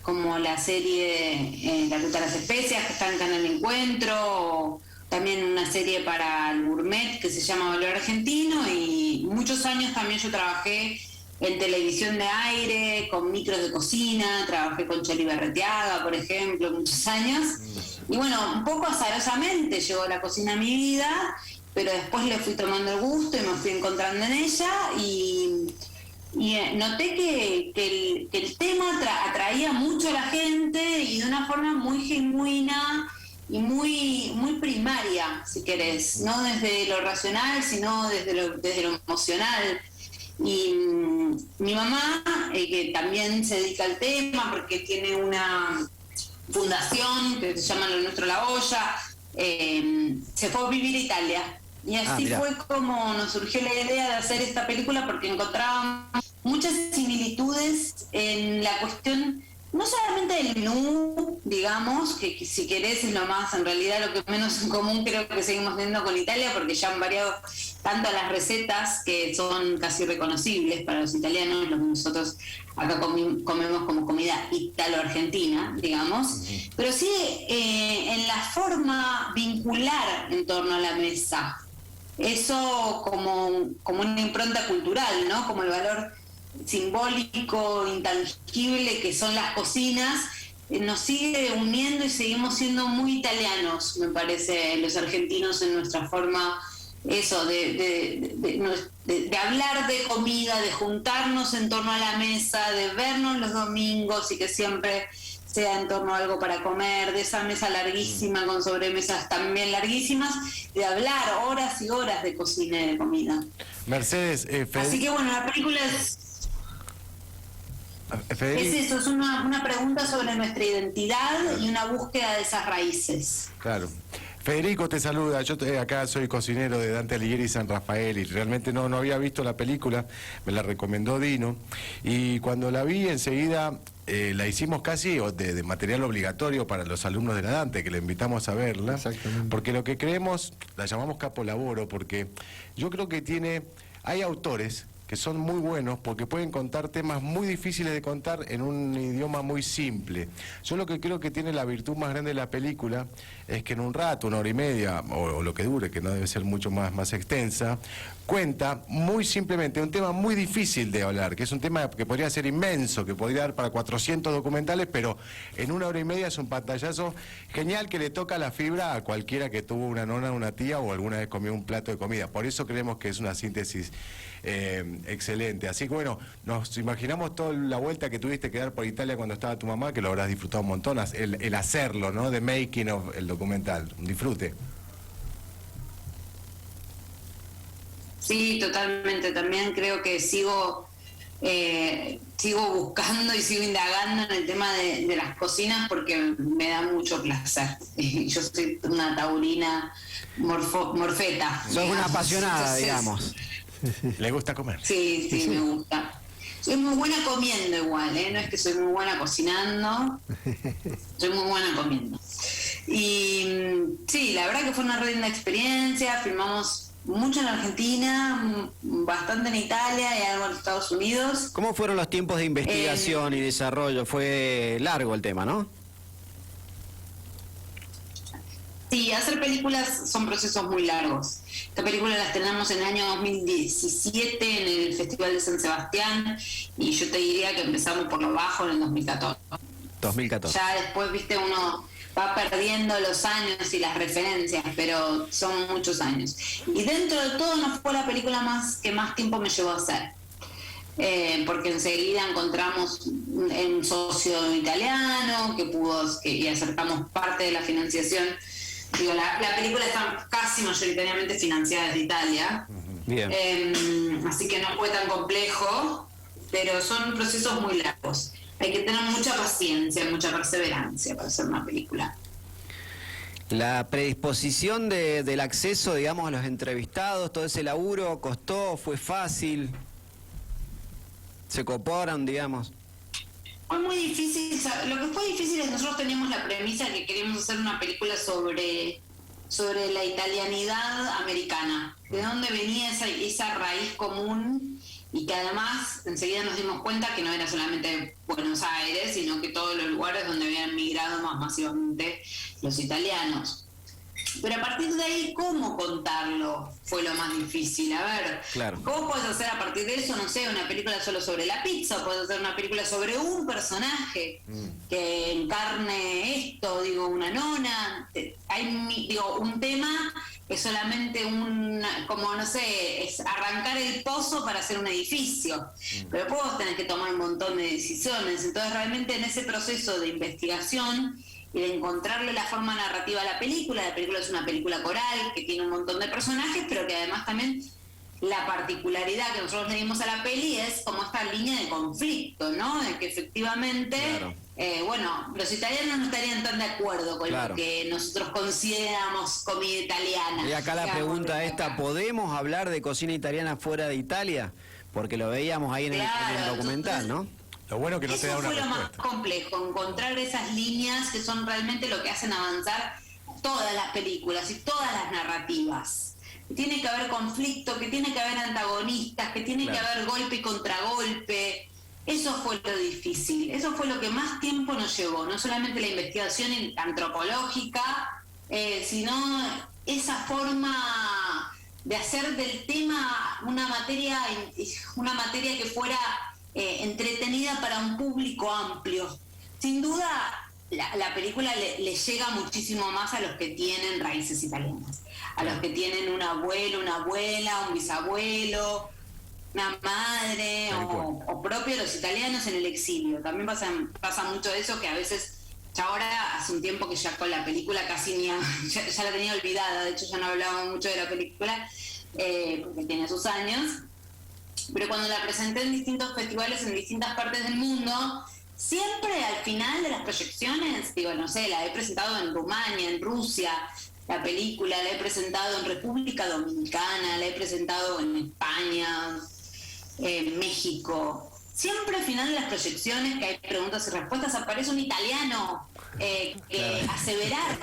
como la serie La Ruta de las Especias, que está en Canal Encuentro, o también una serie para el gourmet que se llama Valor Argentino, y muchos años también yo trabajé en televisión de aire, con micros de cocina, trabajé con Cheli Berreteaga, por ejemplo, muchos años. Y bueno, un poco azarosamente llegó la cocina a mi vida, pero después le fui tomando el gusto y me fui encontrando en ella y noté que el tema atraía mucho a la gente y de una forma muy genuina y muy primaria, si querés, no desde lo racional, sino desde lo emocional. Y mi mamá, que también se dedica al tema porque tiene una fundación que se llama Lo Nuestro La Olla, se fue a vivir a Italia. Y así fue como nos surgió la idea de hacer esta película, porque encontrábamos muchas similitudes en la cuestión, no solamente del menú, digamos, que si querés es lo más, en realidad lo que menos en común creo que seguimos teniendo con Italia, porque ya han variado tanto las recetas que son casi reconocibles para los italianos, lo que nosotros acá comemos como comida italo-argentina, digamos, pero sí en la forma vincular en torno a la mesa. Eso como una impronta cultural, ¿no? Como el valor simbólico, intangible que son las cocinas, nos sigue uniendo y seguimos siendo muy italianos, me parece, los argentinos en nuestra forma, eso, de hablar de comida, de juntarnos en torno a la mesa, de vernos los domingos y que siempre sea en torno a algo para comer, de esa mesa larguísima con sobremesas también larguísimas, de hablar horas y horas de cocina y de comida. Mercedes, así que bueno, la película es eso, es una pregunta sobre nuestra identidad y una búsqueda de esas raíces. Claro. Federico te saluda, yo acá soy cocinero de Dante Alighieri y San Rafael y realmente no había visto la película, me la recomendó Dino y cuando la vi enseguida la hicimos casi de material obligatorio para los alumnos de la Dante, que le invitamos a verla, porque lo que creemos, la llamamos capolavoro, porque yo creo que hay autores que son muy buenos porque pueden contar temas muy difíciles de contar en un idioma muy simple. Yo lo que creo que tiene la virtud más grande de la película es que en un rato, 1 hora y media, o lo que dure, que no debe ser mucho más extensa, cuenta muy simplemente un tema muy difícil de hablar, que es un tema que podría ser inmenso, que podría dar para 400 documentales, pero en 1 hora y media es un pantallazo genial que le toca la fibra a cualquiera que tuvo una nona, una tía o alguna vez comió un plato de comida. Por eso creemos que es una síntesis excelente. Así que bueno, nos imaginamos toda la vuelta que tuviste que dar por Italia cuando estaba tu mamá, que lo habrás disfrutado un montón, el hacerlo, ¿no? The making of el documental. Un disfrute. Sí, totalmente. También creo que sigo sigo buscando y sigo indagando en el tema de las cocinas porque me da mucho placer. Yo soy una taurina morfeta. Sos una digamos. apasionada, Entonces, digamos. ¿Le gusta comer? Sí, me gusta. Soy muy buena comiendo igual, no es que soy muy buena cocinando, soy muy buena comiendo. Y sí, la verdad que fue una re linda experiencia, filmamos mucho en Argentina, bastante en Italia y algo en Estados Unidos. ¿Cómo fueron los tiempos de investigación y desarrollo? Fue largo el tema, ¿no? Sí, hacer películas son procesos muy largos. Esta película la estrenamos en el año 2017 en el Festival de San Sebastián y yo te diría que empezamos por lo bajo en el 2014. 2014. Ya después, viste, uno va perdiendo los años y las referencias, pero son muchos años. Y dentro de todo no fue la película que más tiempo me llevó a hacer. Porque enseguida encontramos un socio italiano y acercamos parte de la financiación. Digo, la película está casi mayoritariamente financiada desde Italia. Bien. Así que no fue tan complejo, pero son procesos muy largos. Hay que tener mucha paciencia, mucha perseverancia para hacer una película. La predisposición del acceso, digamos, a los entrevistados, todo ese laburo, ¿costó? ¿Fue fácil? ¿Se coparon, digamos? Fue muy difícil. Lo que fue difícil es que nosotros teníamos la premisa de que queríamos hacer una película sobre la italianidad americana. De dónde venía esa raíz común y que además enseguida nos dimos cuenta que no era solamente Buenos Aires, sino que todos los lugares donde habían migrado más masivamente los italianos. Pero a partir de ahí, ¿cómo contarlo? Fue lo más difícil. A ver, claro. ¿Cómo puedes hacer a partir de eso, no sé, una película solo sobre la pizza? O puedes hacer una película sobre un personaje que encarne esto, digo, una nona. Un tema es solamente como no sé, es arrancar el pozo para hacer un edificio. Pero después vos tenés que tomar un montón de decisiones. Entonces realmente en ese proceso de investigación y de encontrarle la forma narrativa a la película es una película coral que tiene un montón de personajes, pero que además también la particularidad que nosotros le dimos a la peli es como esta línea de conflicto, ¿no? De que efectivamente, claro. Los italianos no estarían tan de acuerdo con lo que nosotros consideramos comida italiana. Y acá la pregunta esta, ¿podemos hablar de cocina italiana fuera de Italia? Porque lo veíamos ahí en el documental, ¿no? Lo bueno que no te da una respuesta. Eso fue lo más complejo, encontrar esas líneas que son realmente lo que hacen avanzar todas las películas y todas las narrativas. Que tiene que haber conflicto, que tiene que haber antagonistas, que tiene que haber golpe y contragolpe. Eso fue lo difícil, eso fue lo que más tiempo nos llevó, no solamente la investigación antropológica, sino esa forma de hacer del tema una materia que fuera entretenida para un público amplio. Sin duda, la película le llega muchísimo más a los que tienen raíces italianas, a los que tienen un abuelo, una abuela, un bisabuelo, una madre o propio los italianos en el exilio. También pasa mucho eso, que a veces, ya ahora hace un tiempo que ya con la película casi ya la tenía olvidada, de hecho ya no hablaba mucho de la película porque tiene sus años. Pero cuando la presenté en distintos festivales en distintas partes del mundo, siempre al final de las proyecciones, digo, no sé, la he presentado en Rumania, en Rusia, la película, la he presentado en República Dominicana, la he presentado en España, en México. Siempre al final de las proyecciones, que hay preguntas y respuestas, aparece un italiano aseverar,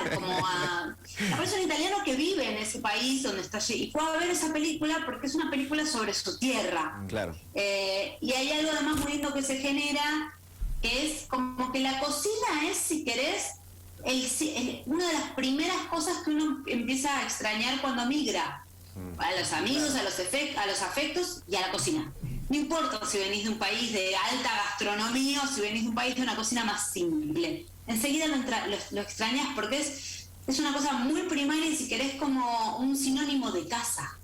aparece un italiano que vive en ese país donde está allí y fue a ver esa película porque es una película sobre su tierra. Claro. Y hay algo además muy lindo que se genera, que es como que la cocina es, si querés, una de las primeras cosas que uno empieza a extrañar cuando migra. A los amigos, a los afectos y a la cocina. No importa si venís de un país de alta gastronomía o si venís de un país de una cocina más simple. Enseguida lo extrañas porque es una cosa muy primaria y si querés como un sinónimo de casa.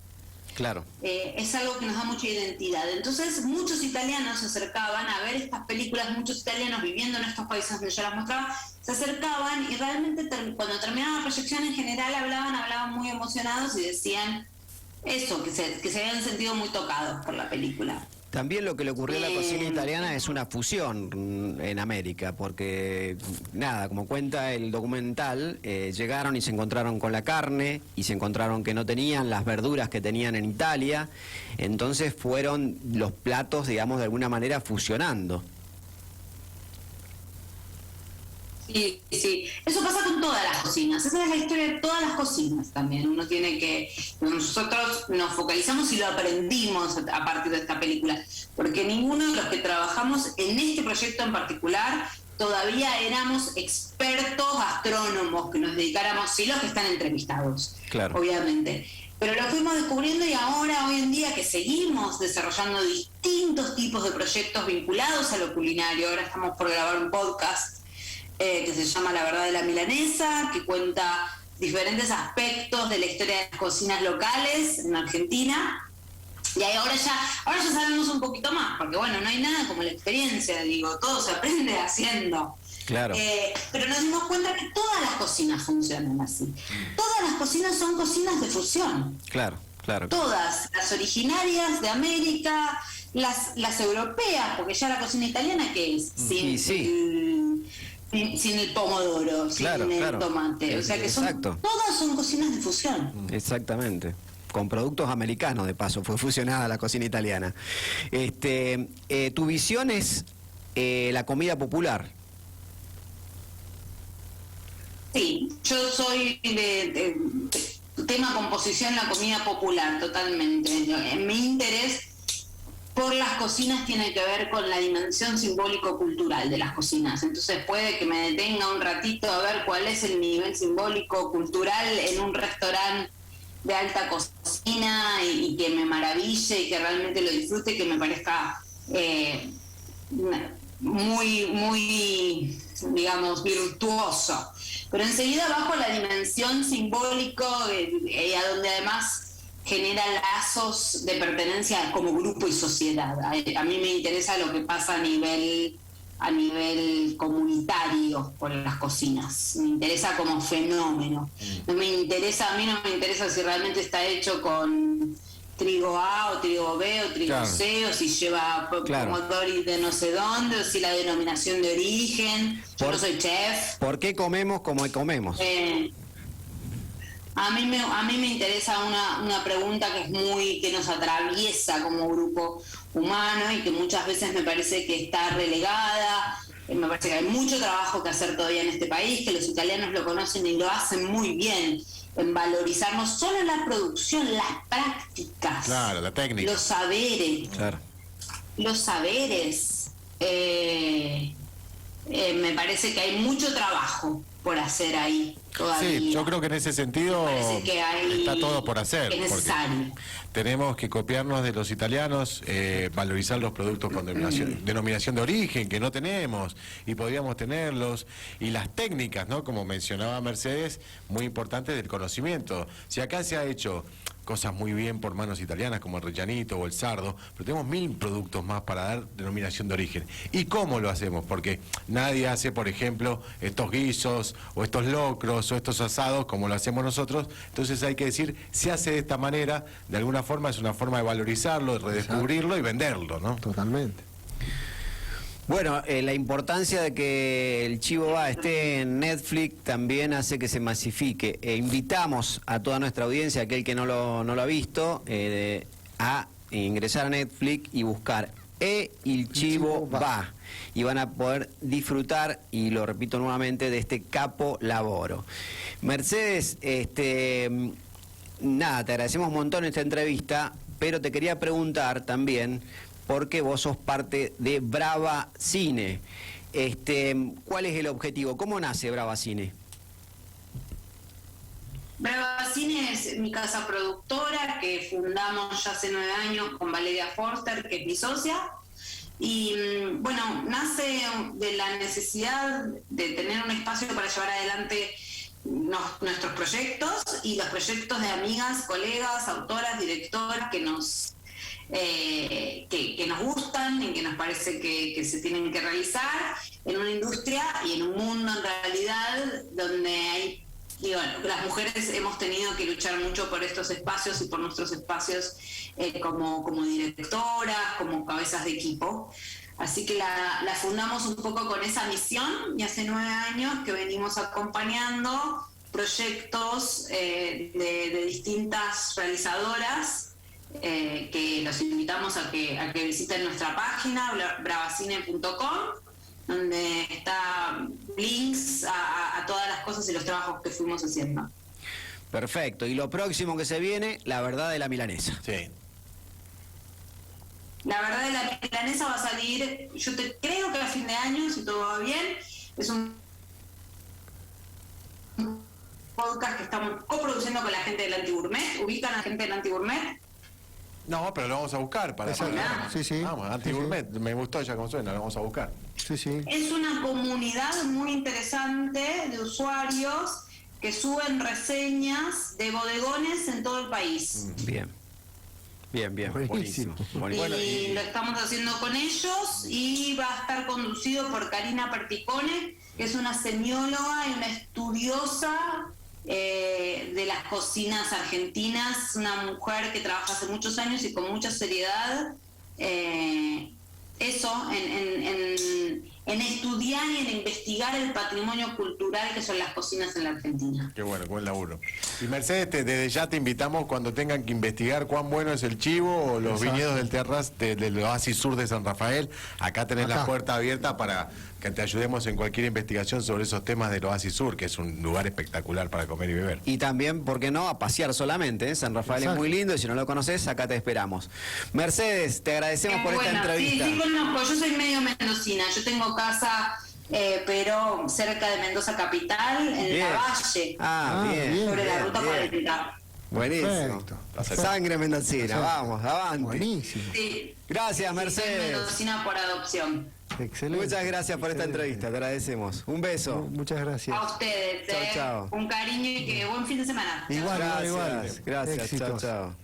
Claro. Es algo que nos da mucha identidad. Entonces muchos italianos se acercaban a ver estas películas, muchos italianos viviendo en estos países donde yo las mostraba, se acercaban y realmente cuando terminaba la proyección en general hablaban muy emocionados y decían eso, que se habían sentido muy tocados por la película. También lo que le ocurrió a la cocina italiana es una fusión en América, porque nada, como cuenta el documental, llegaron y se encontraron con la carne y se encontraron que no tenían las verduras que tenían en Italia, entonces fueron los platos, digamos, de alguna manera fusionando. Sí, sí, eso pasa con todas las cocinas, esa es la historia de todas las cocinas también. Uno tiene que, nosotros nos focalizamos y lo aprendimos a partir de esta película, porque ninguno de los que trabajamos en este proyecto en particular todavía éramos expertos gastrónomos que nos dedicáramos, sí, los que están entrevistados, Claro. obviamente. Pero lo fuimos descubriendo y ahora, hoy en día, que seguimos desarrollando distintos tipos de proyectos vinculados a lo culinario, ahora estamos por grabar un podcast que se llama La Verdad de la Milanesa, que cuenta diferentes aspectos de la historia de las cocinas locales en Argentina. Y ahí ahora ya sabemos un poquito más, porque bueno, no hay nada como la experiencia, digo, todo se aprende haciendo. Claro. Pero nos dimos cuenta que todas las cocinas funcionan así. Todas las cocinas son cocinas de fusión. Claro, claro. Todas, las originarias de América, las europeas, porque ya la cocina italiana, ¿qué es? Sin el pomodoro, Claro, sin el claro. tomate. O sea que Exacto. todas son cocinas de fusión. Exactamente. Con productos americanos, de paso, fue fusionada la cocina italiana. Tu visión es la comida popular. Sí, yo soy de tema composición, la comida popular, totalmente. Mi interés por las cocinas tiene que ver con la dimensión simbólico-cultural de las cocinas. Entonces puede que me detenga un ratito a ver cuál es el nivel simbólico-cultural en un restaurante de alta cocina y que me maraville y que realmente lo disfrute, que me parezca muy, digamos, virtuoso. Pero enseguida bajo la dimensión simbólico, a donde además genera lazos de pertenencia como grupo y sociedad. A mí me interesa lo que pasa a nivel comunitario con las cocinas. Me interesa como fenómeno. A mí no me interesa si realmente está hecho con trigo A o trigo B o trigo C, o si lleva pomodori de no sé dónde, o si la denominación de origen. Yo no soy chef. ¿Por qué comemos como comemos? A mí me interesa una pregunta que nos atraviesa como grupo humano y que muchas veces me parece que está relegada. Me parece que hay mucho trabajo que hacer todavía en este país, que los italianos lo conocen y lo hacen muy bien, en valorizar no solo la producción, las prácticas, Claro, la técnica. los saberes. Claro. Los saberes. Me parece que hay mucho trabajo por hacer ahí todavía. Sí, yo creo que en ese sentido Parece que está todo por hacer. es necesario. Porque tenemos que copiarnos de los italianos, valorizar los productos con denominación de origen, que no tenemos, y podríamos tenerlos, y las técnicas, ¿no? Como mencionaba Mercedes, muy importantes del conocimiento. Si acá se ha hecho cosas muy bien por manos italianas como el rellanito o el sardo, pero tenemos 1000 productos más para dar denominación de origen. ¿Y cómo lo hacemos? Porque nadie hace, por ejemplo, estos guisos o estos locros o estos asados como lo hacemos nosotros. Entonces hay que decir, se hace de esta manera, de alguna forma es una forma de valorizarlo, de redescubrirlo y venderlo, ¿no? Totalmente. Bueno, la importancia de que el Chivo Va esté en Netflix también hace que se masifique. Invitamos a toda nuestra audiencia, aquel que no lo ha visto, a ingresar a Netflix y buscar Il Chivo Va. Y van a poder disfrutar, y lo repito nuevamente, de este capo laboro. Mercedes, nada, te agradecemos un montón esta entrevista, pero te quería preguntar también, porque vos sos parte de Brava Cine. ¿Cuál es el objetivo? ¿Cómo nace Brava Cine? Brava Cine es mi casa productora que fundamos ya hace 9 años con Valeria Forster, que es mi socia. Y bueno, nace de la necesidad de tener un espacio para llevar adelante nuestros proyectos y los proyectos de amigas, colegas, autoras, directoras que nos gustan y que nos parece que se tienen que realizar en una industria y en un mundo en realidad donde hay y bueno, las mujeres hemos tenido que luchar mucho por estos espacios y por nuestros espacios como directoras, como cabezas de equipo. Así que la fundamos un poco con esa misión y hace 9 años que venimos acompañando proyectos de distintas realizadoras que los invitamos a que visiten nuestra página bravacine.com, donde está links a todas las cosas y los trabajos que fuimos haciendo. Perfecto. Y lo próximo que se viene, La verdad de la milanesa. Sí. La verdad de la milanesa va a salir, creo que a fin de año, si todo va bien. Es un podcast que estamos coproduciendo con la gente del Antigourmet. ¿Ubican a la gente del Antigourmet? No, pero lo vamos a buscar para... Exacto. Sí, sí. Vamos, Antigourmet, me gustó ya como suena, lo vamos a buscar. Sí, sí. Es una comunidad muy interesante de usuarios que suben reseñas de bodegones en todo el país. Bien. Bien, bien. Buenísimo. Buenísimo. Y lo estamos haciendo con ellos y va a estar conducido por Karina Perticone, que es una semióloga y una estudiosa de las cocinas argentinas, una mujer que trabaja hace muchos años y con mucha seriedad en estudiar y en investigar el patrimonio cultural que son las cocinas en la Argentina. Qué bueno, buen laburo. Y Mercedes, desde ya te invitamos cuando tengan que investigar cuán bueno es el chivo o los Exacto. viñedos del Terraz del Oasis Sur de San Rafael. Acá tenés la puerta abierta para que te ayudemos en cualquier investigación sobre esos temas del Oasis Sur, que es un lugar espectacular para comer y beber. Y también, ¿por qué no?, a pasear solamente. San Rafael Exacto. es muy lindo y si no lo conoces, acá te esperamos. Mercedes, te agradecemos por esta Bueno, entrevista. sí, conozco. Yo soy medio mendocina. Yo tengo casa, pero cerca de Mendoza capital, en Bien. la Valle, Ah, bien. bien, sobre la bien, ruta bien. 40. Buenísimo. Perfecto. Sangre mendocina, Perfecto. vamos, avante. Buenísimo. Sí. Gracias, Sí, soy Mercedes. mendocina por adopción. Excelente. Muchas gracias por esta Excelente. entrevista, te agradecemos. Un beso. Muchas gracias. A ustedes, Chao, chao. un cariño y que buen fin de semana. Igual, Gracias, gracias, Éxitos. chao.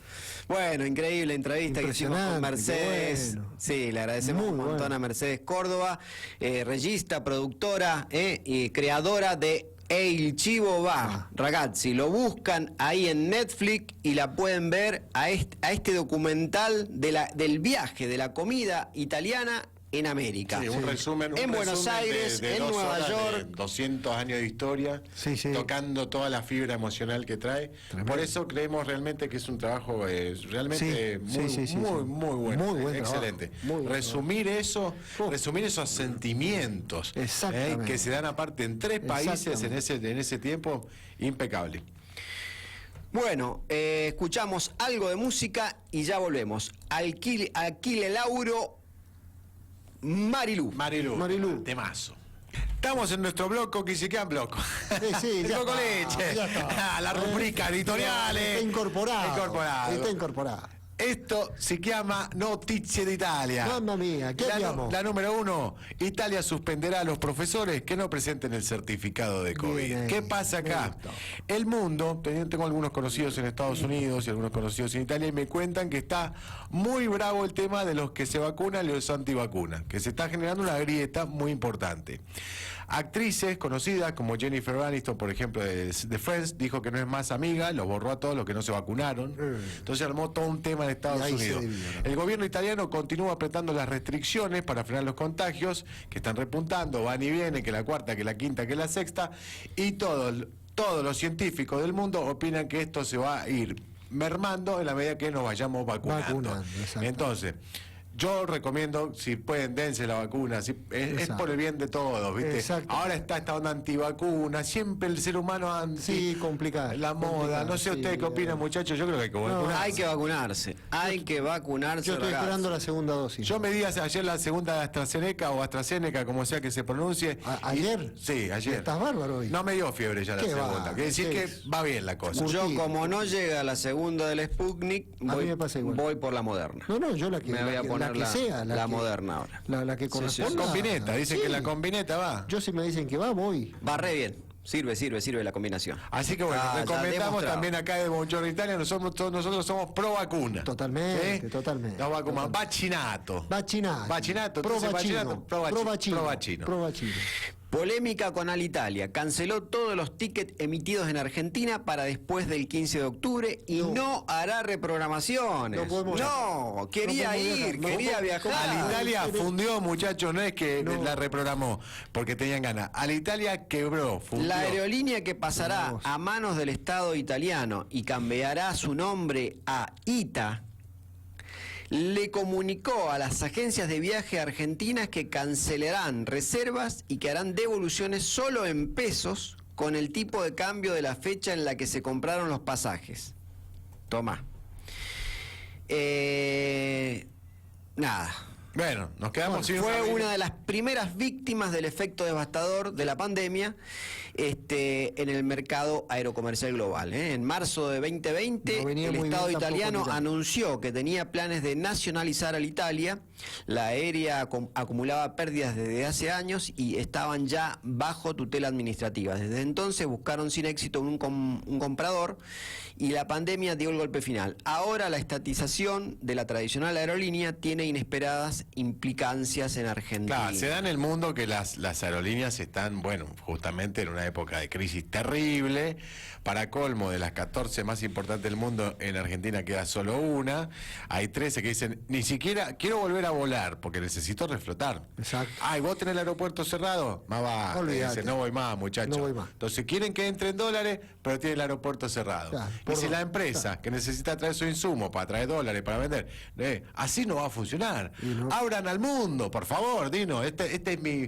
Bueno, increíble entrevista que hicimos con Impresionante, Mercedes. qué bueno. Sí, le agradecemos Muy un montón bueno. a Mercedes Córdoba, regista, productora y creadora de El Chivo Va, ragazzi. Lo buscan ahí en Netflix y la pueden ver a este documental del viaje de la comida italiana en América. Sí, un resumen. En Buenos Aires, de en 2 Nueva horas de York. 200 años de historia, Sí, sí. tocando toda la fibra emocional que trae. Tremendo. Por eso creemos realmente que es un trabajo realmente Sí, muy, sí, sí, muy, sí. muy bueno. Muy buen excelente. trabajo. Muy buen resumir eso, Oh. resumir esos sentimientos Exactamente. que se dan aparte en 3 países Exactamente. en ese tiempo, impecable. Bueno, escuchamos algo de música y ya volvemos. Aquile Lauro, Marilú. Marilú. Temazo. Estamos en nuestro bloco que se quedan bloco. Sí, ya Bloco está, leche. ya está. La rubrica editorial. Está incorporado. Incorporado. Está incorporado. Esto se llama Notizie d'Italia. Mamma mía, ¿qué abbiamo? La número 1. Italia suspenderá a los profesores que no presenten el certificado de COVID. Bien, ¿Qué pasa acá? listo. El mundo, tengo algunos conocidos en Estados Unidos y algunos conocidos en Italia y me cuentan que está muy bravo el tema de los que se vacunan y los antivacunas, que se está generando una grieta muy importante. Actrices conocidas como Jennifer Aniston, por ejemplo, de Friends, dijo que no es más amiga, los borró a todos los que no se vacunaron. Entonces armó todo un tema en Estados Y ahí se Unidos. dividió, ¿no? El gobierno italiano continúa apretando las restricciones para frenar los contagios, que están repuntando, van y vienen, que la cuarta, que la quinta, que la sexta, y todos los científicos del mundo opinan que esto se va a ir mermando en la medida que nos vayamos vacunando. exacto. Entonces, yo recomiendo, si pueden, dense la vacuna. Es Exacto. por el bien de todos, ¿viste? Exacto. Ahora está esta onda antivacuna, siempre el ser humano Sí, complicado. la moda. Complicado, No sé sí, ustedes qué opinan, muchachos. Yo creo que hay que vacunarse. Hay que vacunarse, hay que vacunarse. Yo estoy ragazzi. esperando la segunda dosis. Yo me di ayer la segunda de AstraZeneca o AstraZeneca, como sea que se pronuncie. ¿Ayer? Sí, ayer. Estás bárbaro hoy. No me dio fiebre ya la ¿Qué segunda. va? Quiere decir ¿Qué que es? va bien la cosa. Yo, Curtido. como no llega la segunda del Sputnik, A mí me pasa igual. voy por la Moderna. No, yo la que, Me voy la a que- poner la que la- sea. la Moderna ahora. La que Sí, sí, corresponda. Combineta, dicen Sí. que la combineta va. Yo si me dicen que va, voy. Va re bien. Sirve la combinación. Así que bueno, Ya recomendamos demostrado. también acá de Buongiorno Italia, nosotros somos pro vacuna. Totalmente, totalmente. No vacuna, Totalmente. vaccinato. Vaccinato. Vaccinato, Pro entonces vaccino. vaccinato, pro Pro vaccino. vaccino. Pro vaccino. Pro vaccino. Polémica con Alitalia. Canceló todos los tickets emitidos en Argentina para después del 15 de octubre y no hará reprogramaciones. No podemos No, quería no podemos ir, viajar. quería viajar. Alitalia fundió, muchachos, no es que la reprogramó porque tenían ganas. Alitalia quebró, fundió. La aerolínea que pasará a manos del Estado italiano y cambiará su nombre a ITA le comunicó a las agencias de viaje argentinas que cancelarán reservas y que harán devoluciones solo en pesos con el tipo de cambio de la fecha en la que se compraron los pasajes. Toma. Nada. Bueno, nos quedamos sin Fue familia. una de las primeras víctimas del efecto devastador de la pandemia en el mercado aerocomercial global. En marzo de 2020, No venía el muy Estado bien tampoco italiano Alitalia. anunció que tenía planes de nacionalizar Alitalia. La aérea acumulaba pérdidas desde hace años y estaban ya bajo tutela administrativa. Desde entonces buscaron sin éxito un comprador y la pandemia dio el golpe final. Ahora la estatización de la tradicional aerolínea tiene inesperadas implicancias en Argentina. Claro, se da en el mundo que las aerolíneas están, bueno, justamente en una época de crisis terrible. Para colmo, de las 14 más importantes del mundo, en Argentina queda solo una. Hay 13 que dicen, ni siquiera quiero volver a volar porque necesito reflotar. Exacto. Ay, ¿vos tenés el aeropuerto cerrado? Más va. Olvídate. Dice, no voy más, muchachos. No voy más. Entonces quieren que entre en dólares, pero tiene el aeropuerto cerrado. Claro, y por si dos. la empresa que necesita traer su insumo para traer dólares para vender, así no va a funcionar. Y no. Abran al mundo, por favor, Dino. Este es mi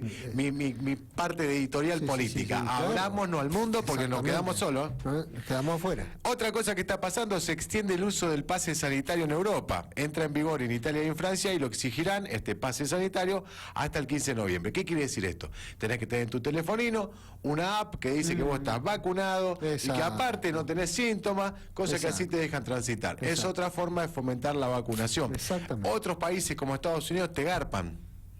parte de editorial Sí, política. sí, sí, claro. Abrámonos al mundo porque nos Exactamente. quedamos solos. Nos quedamos afuera. Otra cosa que está pasando, se extiende el uso del pase sanitario en Europa. Entra en vigor en Italia y en Francia y lo exigirán, este pase sanitario, hasta el 15 de noviembre. ¿Qué quiere decir esto? Tenés que tener en tu telefonino una app que dice que vos estás vacunado y que Exacto. aparte no tenés síntomas, cosa que así Exacto. te dejan transitar. Es Exacto. otra forma de fomentar la vacunación. Exactamente. Otros países como Estados Unidos te garpan.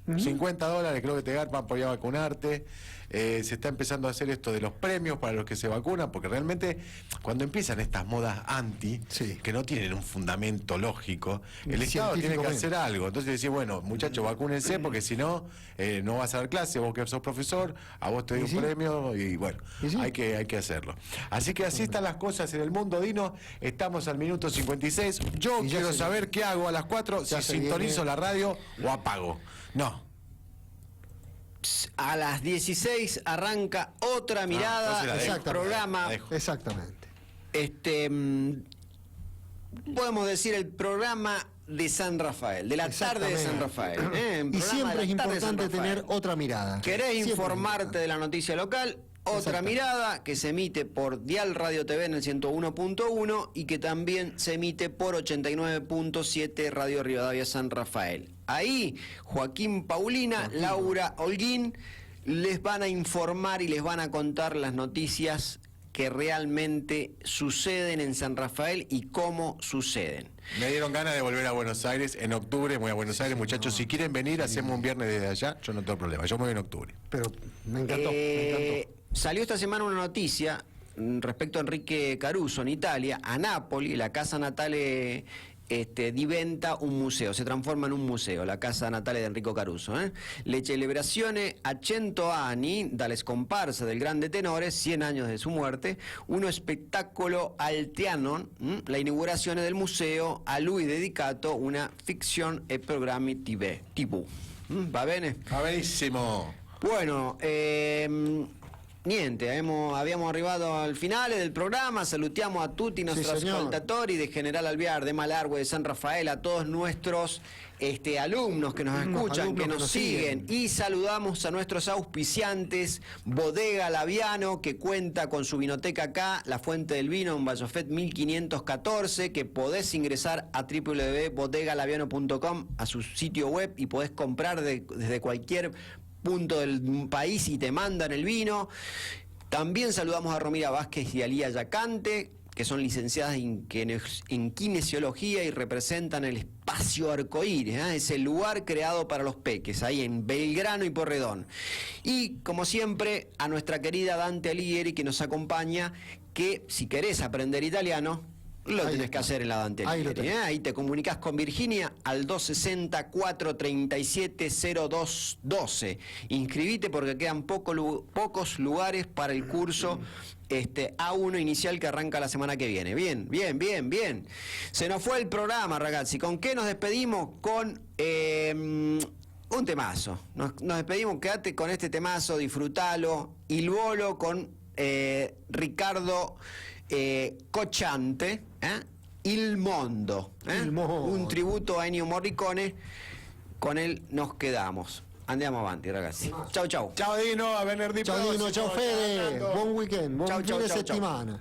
$50 creo que te garpan por ir a vacunarte. Se está empezando a hacer esto de los premios para los que se vacunan, porque realmente cuando empiezan estas modas anti, Sí. que no tienen un fundamento lógico, el Estado tiene que Científicamente. hacer algo. Entonces decir, bueno, muchachos, vacúnense porque si no, no vas a dar clase, vos que sos profesor, a vos te doy ¿Y un sí? premio y bueno, ¿Y sí? hay que hacerlo. Así que así están las cosas en el mundo, Dino. Estamos al minuto 56. Yo Y ya quiero se- saber qué hago a las 4, ya si se sintonizo viene- la radio o apago. No. A las 16 arranca otra mirada entonces la del dejo. Exactamente. programa. La dejo. Exactamente. Podemos decir el programa de San Rafael, de la tarde de San Rafael. El Y programa siempre de es la tarde de San importante Rafael. tener otra mirada. ¿Querés Siempre es informarte importante. de la noticia local? Otra Exactamente. mirada que se emite por Dial Radio TV en el 101.1 y que también se emite por 89.7 Radio Rivadavia San Rafael. Ahí Joaquín Paulina, Laura Holguín les van a informar y les van a contar las noticias que realmente suceden en San Rafael y cómo suceden. Me dieron ganas de volver a Buenos Aires en octubre. Voy a Buenos Aires, muchachos. Si quieren venir, hacemos un viernes desde allá. Yo no tengo problema. Yo me voy en octubre. Pero me encantó, me encantó. Salió esta semana una noticia respecto a Enrique Caruso en Italia, a Nápoli, la casa natale diventa un museo, se transforma en un museo, la casa natale de Enrico Caruso. Le celebrazione a 100 anni dalle scomparse del grande tenore, 100 años de su muerte, uno spettacolo al teatro, la inaugurazione del museo, a lui dedicato una fiction e programmi TV. Va bene? Va benissimo. Bueno, niente, habíamos arrivato al finale del programa, salutiamo a tutti i nostri Sì, signor. ascoltatori de General Alvear, de Malargüe, de San Rafael, a todos nuestros alumnos que nos escuchan, alumnos que nos siguen, y saludamos a nuestros auspiciantes, Bodega Laviano, que cuenta con su vinoteca acá, La Fuente del Vino en Vallofet 1514, que podés ingresar a www.bodegalaviano.com, a su sitio web, y podés comprar desde cualquier punto del país y te mandan el vino. También saludamos a Romira Vázquez y a Lía Yacante, que son licenciadas en kinesiología y representan el espacio arcoíris, ese lugar creado para los peques, ahí en Belgrano y Porredón. Y como siempre, a nuestra querida Dante Alighieri, que nos acompaña, que si querés aprender italiano, Lo Ahí tenés está. que hacer en la Dante Ahí lo Alighieri, tenés. Ahí te comunicás con Virginia al 260-437-0212. Inscribite porque quedan pocos lugares para el curso A1 inicial que arranca la semana que viene. Bien. Se nos fue el programa, ragazzi. ¿Con qué nos despedimos? Con un temazo. Nos despedimos, quédate con este temazo, disfrutalo. Il Volo con Ricardo Cocciante, Il Mondo, Il Mondo. un tributo a Ennio Morricone. Con él nos quedamos. Andiamo avanti, ragazzi. Ciao. Ciao Dino, a venerdì Ciao Dino, prossimo. ciao Fede, Ciao, Nando. buon weekend, buon Ciao, fine ciao, ciao. settimana.